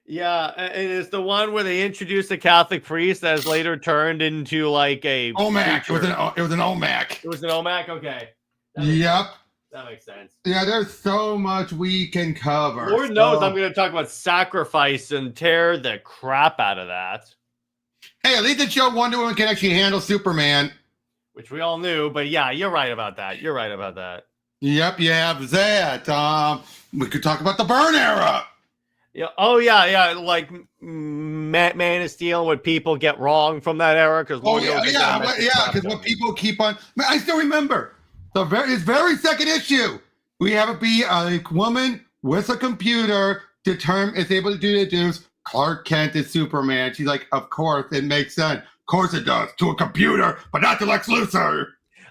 B: Yeah, it is the one where they introduced a Catholic priest that has later turned into like a
C: OMAC. It was an OMAC.
B: It was an OMAC. Okay.
C: Yep.
B: That makes sense.
C: Yeah, there's so much we can cover.
B: Lord knows I'm going to talk about Sacrifice and tear the crap out of that.
C: Hey, at least it showed Wonder Woman can actually handle Superman.
B: Which we all knew, but yeah, you're right about that.
C: Yep, you have that. We could talk about the Byrne era.
B: Yeah. Oh yeah. Like Man of Steel and what people get wrong from that era. Because
C: because what people keep on. I still remember his very second issue. We have it be a woman with a computer is able to deduce Clark Kent is Superman. She's like, of course it makes sense. Of course it does to a computer, but not to Lex Luthor.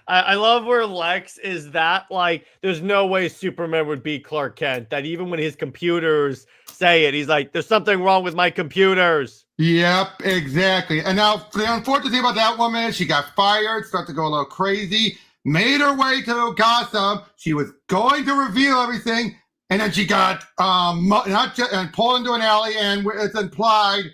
B: I love where Lex is that like, there's no way Superman would beat Clark Kent. That even when his computers say it, he's like, there's something wrong with my computers.
C: Yep, exactly. And now the unfortunate thing about that woman is she got fired, started to go a little crazy, made her way to Gotham. She was going to reveal everything, and then she got and pulled into an alley, and it's implied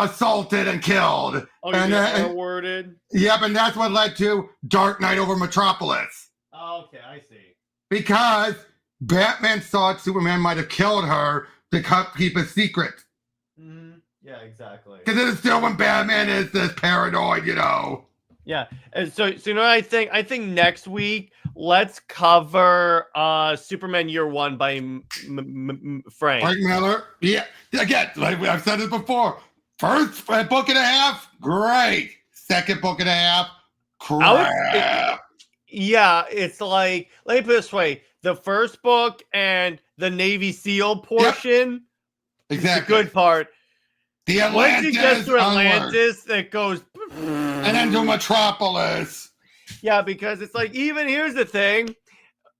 C: assaulted and killed.
B: Oh, and worded.
C: Yep, and that's what led to Dark Knight over Metropolis.
B: Oh, okay, I see.
C: Because Batman thought Superman might have killed her to keep a secret.
B: Mm-hmm. Yeah, exactly.
C: Because it is still when Batman is this paranoid,
B: Yeah, and so you know what I think? I think next week let's cover Superman Year One by Frank
C: Miller. Yeah, again, like I've said it before. First book and a half, great. Second book and a half, crap.
B: It's like, let me put it this way: the first book and the Navy SEAL portion,
C: exactly,
B: the good part.
C: The Atlantis,
B: once you get to Atlantis, it goes,
C: and then to Metropolis.
B: Yeah, because it's like, even here's the thing.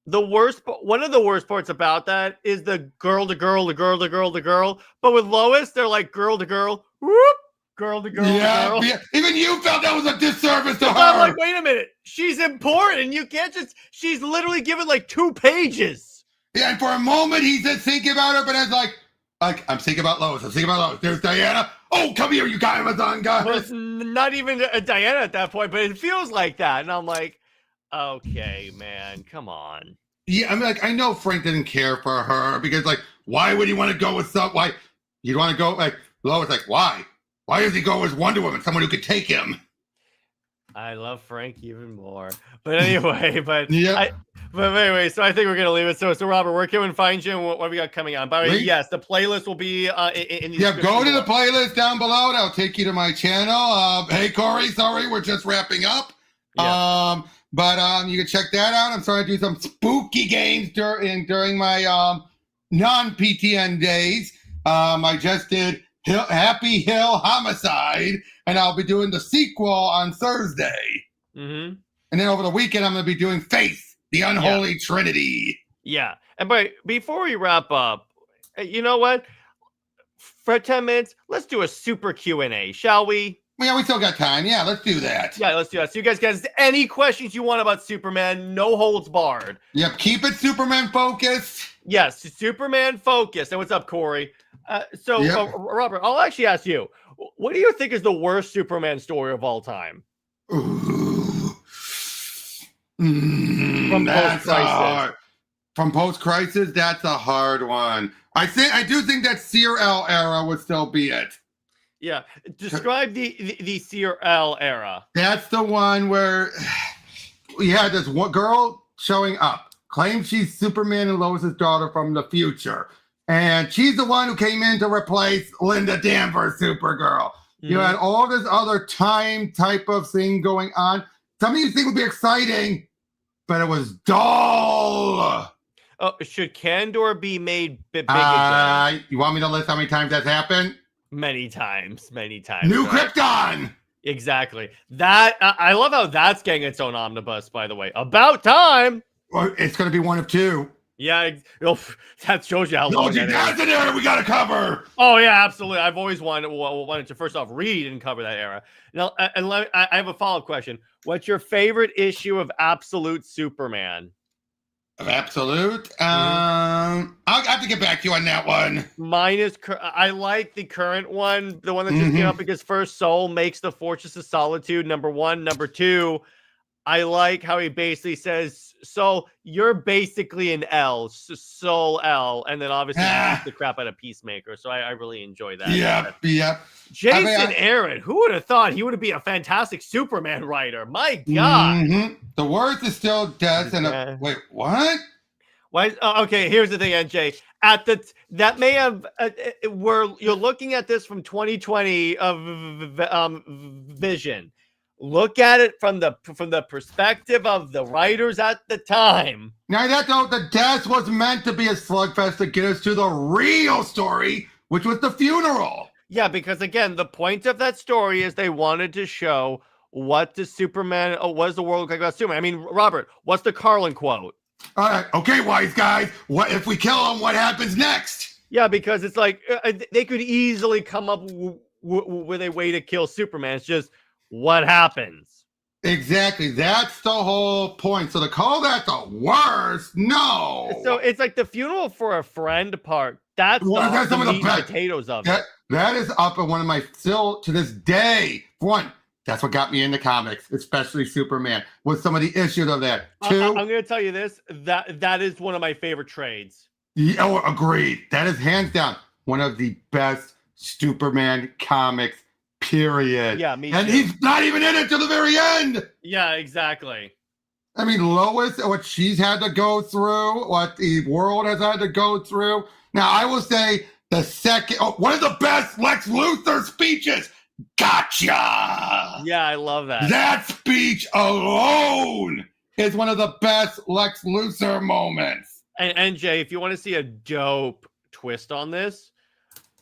B: One of the worst parts about that is the girl to girl. But with Lois, they're like girl to girl, whoop, girl to girl.
C: Yeah, even you felt that was a disservice to her.
B: I'm like, wait a minute, she's important. You can't she's literally given like 2 pages.
C: Yeah, and for a moment he's just thinking about her, but it's like I'm thinking about Lois. There's Diana. Oh, come here, you Amazon guys.
B: Well, it's not even a Diana at that point, but it feels like that, and I'm like, okay, man, come on.
C: Yeah, I mean, like, I know Frank didn't care for her because, like, why would he want to go with why you'd want to go like Lois? Like, why? Why does he go with Wonder Woman, someone who could take him?
B: I love Frank even more, but anyway,
C: yeah.
B: But anyway, so I think we're gonna leave it. So Robert, where can we find you? And what have we got coming on? By the way, yes, the playlist will be in the description.
C: Go to the playlist down below. That'll take you to my channel. Hey Corey, sorry, we're just wrapping up. Yeah. But you can check that out. I'm starting to do some spooky games during my non-PTN days. I just did Happy Hill Homicide, and I'll be doing the sequel on Thursday.
B: Mm-hmm.
C: And then over the weekend, I'm going to be doing Faith, the Unholy Trinity.
B: Yeah. And before we wrap up, you know what? for 10 minutes, let's do a super Q&A, shall we?
C: Yeah, we still got time. Yeah, let's do that.
B: Yeah, let's do that. So you guys, any questions you want about Superman, no holds barred.
C: Yep, keep it Superman focused.
B: Yes, Superman focused. And what's up, Corey? Robert, I'll actually ask you, what do you think is the worst Superman story of all time?
C: Ooh.
B: From post-crisis.
C: From post-crisis, that's a hard one. I do think that Kal-El era would still be it.
B: Yeah, describe the Kal-El era.
C: That's the one where we had this one girl showing up, claims she's Superman and Lois's daughter from the future, and she's the one who came in to replace Linda Danvers, Supergirl. You had all this other time type of thing going on. Some of you think would be exciting, but it was dull.
B: Oh, should Kandor be made big again?
C: You want me to list how many times that's happened?
B: Many times.
C: New Krypton!
B: Exactly. That I love how that's getting its own omnibus, by the way. About time!
C: Well, it's going to be one of two.
B: Yeah, that shows you how long that is.
C: An era we got to cover!
B: Oh, yeah, absolutely. I've always wanted to, first off, read and cover that era. Now, I have a follow-up question. What's your favorite issue of Absolute Superman?
C: Of Absolute? I'll have to get back to you on that one.
B: Mine is, I like the current one, the one that just came out because First Soul makes the Fortress of Solitude number one. Number two, I like how he basically says, so you're basically an L, Soul L, and then obviously he beats the crap out of Peacemaker. So I really enjoy that.
C: Yep.
B: Jason Aaron, who would have thought he would be a fantastic Superman writer? My God.
C: The worst is still death. Wait, what?
B: Why? Okay, here's the thing, NJ. That may have you're looking at this from 2020 of Vision. Look at it from the perspective of the writers at the time.
C: Now the death was meant to be a slugfest to get us to the real story, which was the funeral.
B: Yeah, because again, the point of that story is they wanted to show what the Superman, what does the world look like about Superman? I mean, Robert, what's the Carlin quote?
C: All right, okay, wise guys. What if we kill him? What happens next?
B: Yeah, because it's like they could easily come up with a way to kill Superman. It's just what happens.
C: Exactly. That's the whole point. So to call that the worst, no.
B: So it's like the funeral for a friend part. That's the meat and potatoes of it.
C: That is up at one of my, still to this day. One, that's what got me into comics, especially Superman, with some of the issues of that. Two,
B: I'm going to tell you this. That is one of my favorite trades.
C: Oh, agreed. That is hands down one of the best Superman comics, period.
B: Yeah, me
C: and
B: too.
C: He's not even in it till the very end.
B: Yeah, exactly.
C: I mean, Lois, what she's had to go through, what the world has had to go through. Now, I will say one of the best Lex Luthor speeches. Gotcha!
B: Yeah, I love that.
C: That speech alone is one of the best Lex Luthor moments.
B: And NJ, if you want to see a dope twist on this,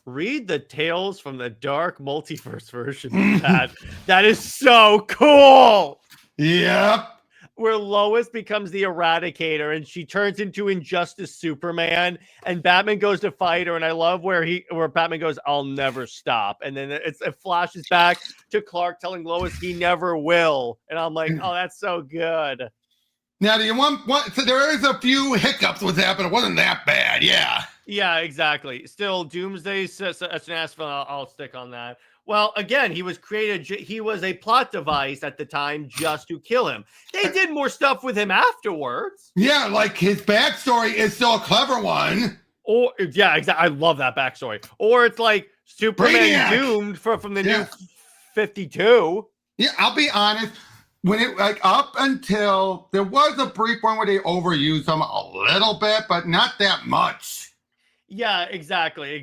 B: read the Tales from the Dark Multiverse version of that. That is so cool!
C: Yep.
B: Where Lois becomes the Eradicator and she turns into Injustice Superman, and Batman goes to fight her. And I love where Batman goes, "I'll never stop," and then it flashes back to Clark telling Lois he never will. And I'm like, oh, that's so good.
C: Now, do you want? So there is a few hiccups with that, but it wasn't that bad. Yeah.
B: Yeah, exactly. Still, Doomsday. That's an asphalt. I'll stick on that. Well, again, he was a plot device at the time just to kill him. They did more stuff with him afterwards.
C: Yeah, like his backstory is still a clever one.
B: Or yeah, exactly. I love that backstory. Or it's like Superman
C: Brainiac.
B: Doomed from the new 52.
C: Yeah, I'll be honest. When it up until there was a brief one where they overused him a little bit, but not that much.
B: Yeah, exactly.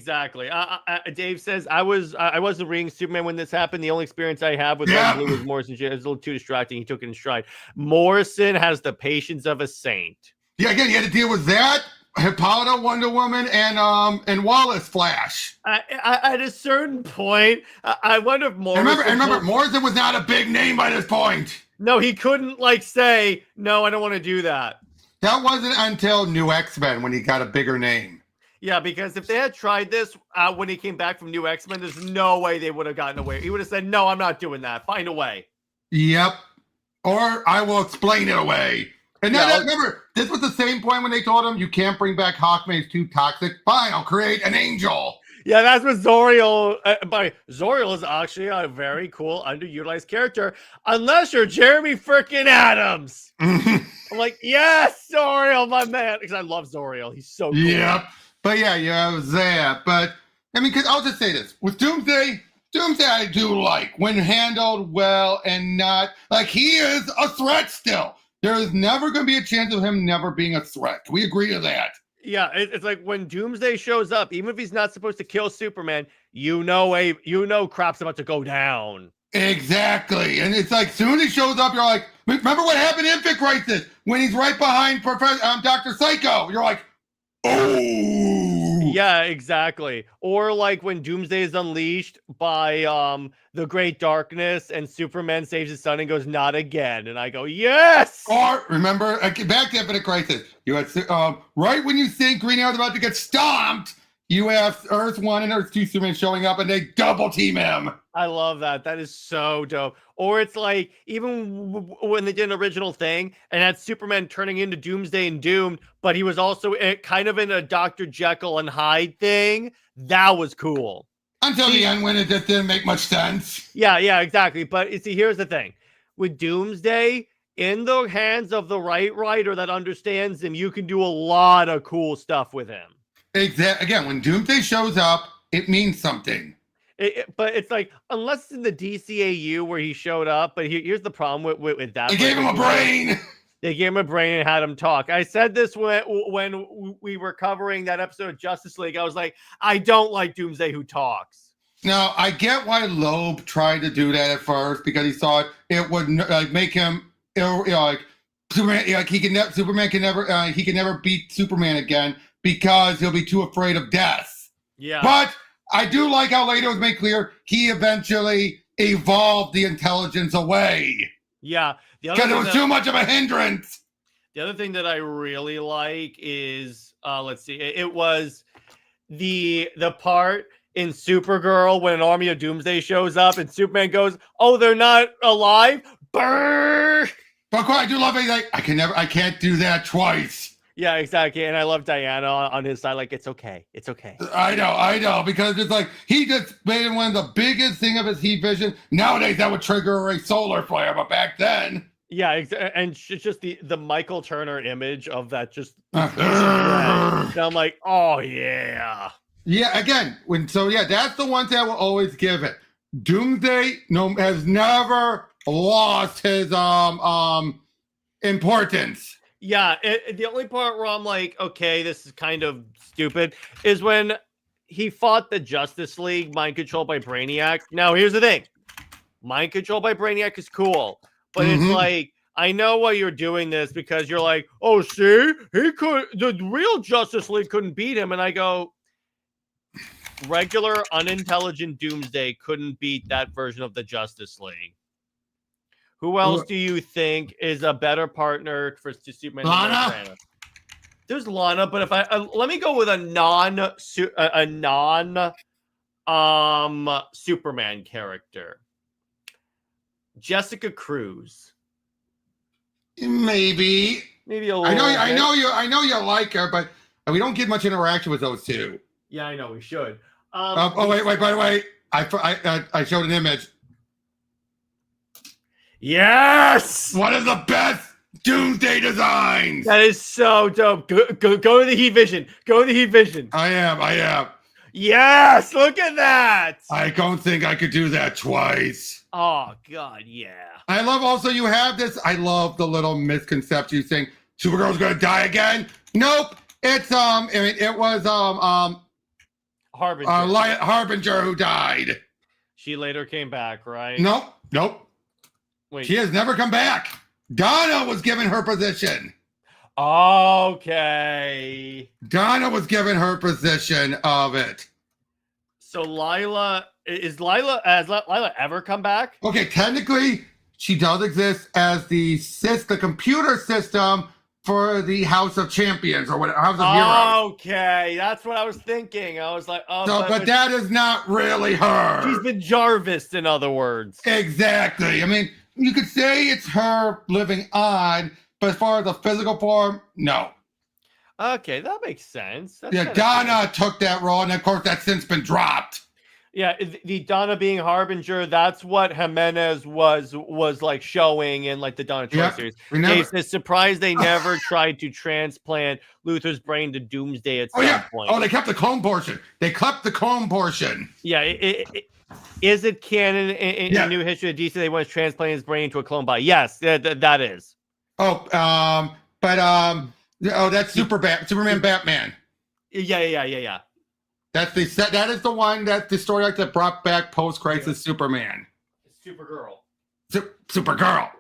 B: Dave says I wasn't reading Superman when this happened. The only experience I have with Red Blue was Morrison. It was a little too distracting. He took it in stride. Morrison has the patience of a saint.
C: Yeah, again, he had to deal with that, Hippolyta, Wonder Woman, and Wallace Flash.
B: At a certain point, I wonder if Morrison.
C: Remember, Morrison was not a big name by this point.
B: No, he couldn't say no. I don't want to do that.
C: That wasn't until New X-Men when he got a bigger name.
B: Yeah, because if they had tried this when he came back from New X-Men, there's no way they would have gotten away. He would have said, "No, I'm not doing that. Find a way."
C: Yep. Or I will explain it away. And then remember, this was the same point when they told him you can't bring back Hawkman, he's too toxic. Fine, I'll create an angel.
B: Yeah, that's what Zoriel. Zoriel is actually a very cool, underutilized character, unless you're Jeremy freaking Adams. I'm like, yes, Zoriel, my man, because I love Zoriel. He's so cool.
C: Yep. But yeah, you have that. But I mean, because I'll just say this with Doomsday I do like when handled well and not like he is a threat still. There is never going to be a chance of him never being a threat. Can we agree to that?
B: Yeah, it's like when Doomsday shows up, even if he's not supposed to kill Superman, you know crap's about to go down.
C: Exactly. And it's like, soon as he shows up, you're like, remember what happened in Infinite Crisis when he's right behind Dr. Psycho? You're like, oh.
B: Yeah, exactly. Or like when Doomsday is unleashed by the Great Darkness and Superman saves his son and goes, not again. And I go, yes!
C: Or, remember, back to Infinite Crisis, you had, right when you think Green Arrow's about to get stomped, you have Earth 1 and Earth 2 Superman showing up and they double team him.
B: I love that. That is so dope. Or it's like, even when they did an original thing and had Superman turning into Doomsday and Doomed, but he was also kind of in a Dr. Jekyll and Hyde thing. That was cool.
C: Until the end when it just didn't make much sense.
B: Yeah, exactly. But you see, here's the thing. With Doomsday, in the hands of the right writer that understands him, you can do a lot of cool stuff with him.
C: Exactly. Again, when Doomsday shows up, it means something.
B: But it's like, unless it's in the DCAU where he showed up, but here's the problem with that.
C: They gave him a brain.
B: They gave him a brain and had him talk. I said this when we were covering that episode of Justice League. I was like, I don't like Doomsday who talks.
C: Now, I get why Loeb tried to do that at first because he thought it would make him, like Superman, like Superman can never beat Superman again because he'll be too afraid of death.
B: Yeah,
C: but I do like how later it was made clear he eventually evolved the intelligence away.
B: Yeah,
C: because it was too much of a hindrance.
B: The other thing that I really like is, let's see, it was the part in Supergirl when an army of Doomsday shows up and Superman goes, "Oh, they're not alive." Brrr!
C: But I do love it. Like, I can't do that twice.
B: Yeah, exactly. And I love Diana on his side. Like, it's okay. It's okay.
C: I know. Because it's like, he just made one of the biggest thing of his heat vision. Nowadays, that would trigger a solar flare. But back then.
B: Yeah. And it's just the Michael Turner image of that just. And I'm like, oh, yeah. Yeah,
C: again. That's the one thing I will always give it. Doomsday has never lost his importance.
B: Yeah, the only part where I'm like, okay, this is kind of stupid, is when he fought the Justice League mind controlled by Brainiac. Now, here's the thing. Mind controlled by Brainiac is cool, but it's like, I know why you're doing this because you're like, oh, see, the real Justice League couldn't beat him. And I go, regular unintelligent Doomsday couldn't beat that version of the Justice League. Who else do you think is a better partner for Superman?
C: Lana?
B: There's Lana, but if let me go with a non Superman character. Jessica Cruz.
C: Maybe
B: a little. I
C: know you like her, but we don't get much interaction with those two.
B: Yeah, I know we should.
C: Wait! By the way, I showed an image.
B: Yes!
C: One of the best Doomsday designs!
B: That is so dope. Go to the Heat Vision. Go to the Heat Vision.
C: I am.
B: Yes! Look at that!
C: I don't think I could do that twice.
B: Oh, God, yeah.
C: I love also you have this. I love the little misconception you saying Supergirl's gonna die again. Nope. It's it was
B: Harbinger.
C: Harbinger who died.
B: She later came back, right?
C: Nope.
B: Wait.
C: She has never come back. Donna was given her position.
B: Okay.
C: Donna was given her position of it.
B: So has Lila ever come back?
C: Okay, technically she does exist as the computer system for the House of Champions or whatever, House of Heroes.
B: Okay, that's what I was thinking. I was like, oh,
C: So, but that is not really her.
B: She's been Jarvis, in other words.
C: Exactly. I mean, you could say it's her living on, but as far as the physical form, no.
B: Okay, that makes sense. That's
C: Yeah, Donna took that role, and of course, that's since been dropped.
B: Yeah, the Donna being Harbinger, that's what Jimenez was like showing in like the Donna Troy series. They said surprised they never tried to transplant Luther's brain to Doomsday at some point.
C: Oh, they kept the clone portion. They kept the clone portion.
B: Yeah, is it canon in New History of DC they want to transplant his brain into a clone body? Yes, that is.
C: Oh, that's Superman Batman.
B: Yeah.
C: That's that is the one that the story that brought back post-crisis Superman.
B: Supergirl.
C: Supergirl.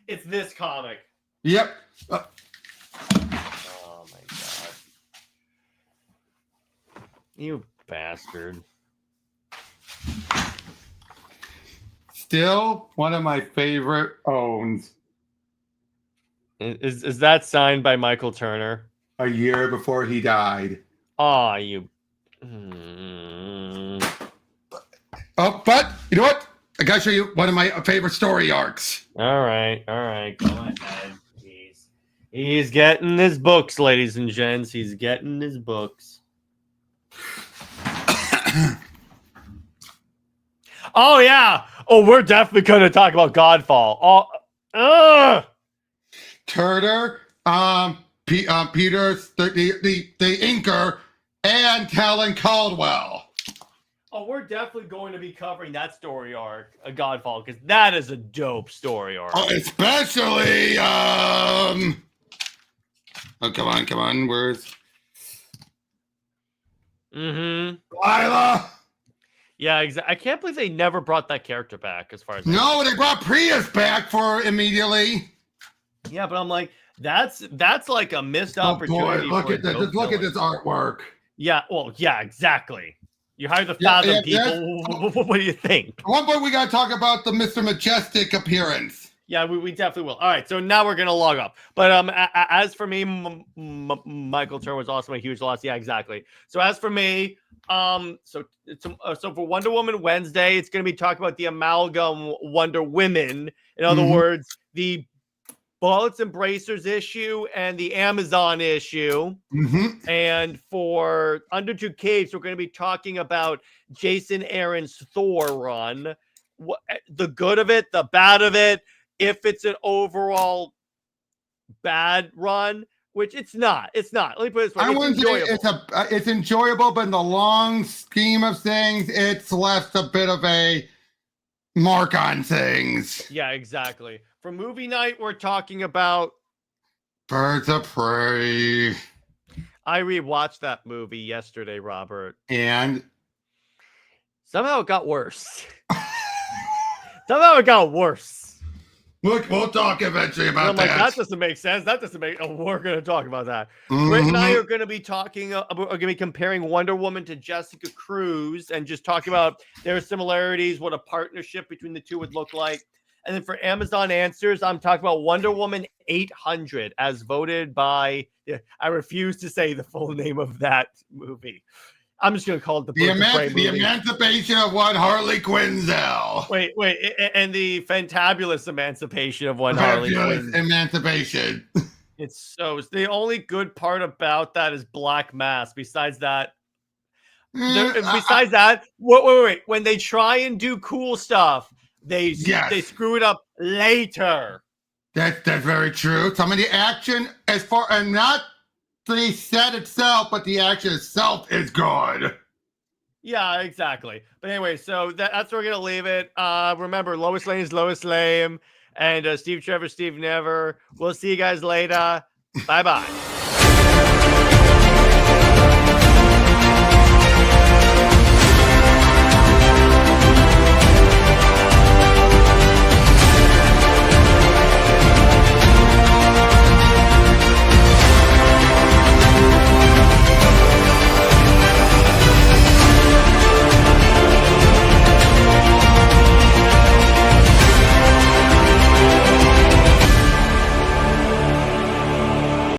B: It's this comic.
C: Yep.
B: Oh my god. You bastard.
C: Still one of my favorite owns.
B: Is that signed by Michael Turner?
C: A year before he died.
B: Oh, you.
C: Oh, but you know what? I gotta show you one of my favorite story arcs.
B: All right. Go ahead. He's getting his books, ladies and gents. He's getting his books. Oh yeah. Oh, we're definitely gonna talk about Godfall.
C: Turner, Peters, the inker, and Talon Caldwell.
B: Oh, we're definitely going to be covering that story arc, a Godfall, because that is a dope story arc.
C: Oh, especially, oh, come on, where's... Lila!
B: Yeah, exactly. I can't believe they never brought that character back, as far as
C: No, they brought Prius back for immediately.
B: Yeah, but I'm like, that's like a missed opportunity.
C: Boy, look at this. Look at this artwork.
B: Yeah, well, yeah, exactly. You hire the Fathom people. What do you think?
C: At one point, we got to talk about the Mr. Majestic appearance.
B: Yeah, we definitely will. All right, so now we're gonna log up. But as for me, Michael Turner was also a huge loss. Yeah, exactly. So as for me, so for Wonder Woman Wednesday, it's gonna be talking about the amalgam Wonder Women. In other words, the Bullets and Bracers issue and the Amazon issue. And for Under Two Capes, we're going to be talking about Jason Aaron's Thor run. The good of it, the bad of it, if it's an overall bad run, which it's not. It's not. Let me put it this way.
C: I wouldn't say it's enjoyable, but in the long scheme of things, it's left a bit of a mark on things.
B: Yeah, exactly. For movie night, we're talking about
C: Birds of Prey.
B: I rewatched that movie yesterday, Robert.
C: And
B: somehow it got worse. Somehow it got worse.
C: Look, we'll talk eventually about
B: that.
C: Like,
B: that doesn't make sense. That doesn't make. We're going to talk about that. Britt and I are going to be talking. Are going to be comparing Wonder Woman to Jessica Cruz and just talking about their similarities, what a partnership between the two would look like. And then for Amazon Answers, I'm talking about Wonder Woman 800 as voted by. I refuse to say the full name of that movie. I'm just going to call it the
C: Emancipation of One Harley Quinzel.
B: Wait, and the fantabulous emancipation of one Harley Quinzel.
C: Emancipation.
B: It's the only good part about that is Black Mass. Besides that, wait. When they try and do cool stuff, they screw it up later.
C: That's very true. Some of the action, as far and not the set itself, but the action itself is good.
B: Yeah, exactly. But anyway, so that's where we're gonna leave it. Remember, Lois Lane is Lois Lame, and Steve Trevor, Steve Never. We'll see you guys later. Bye.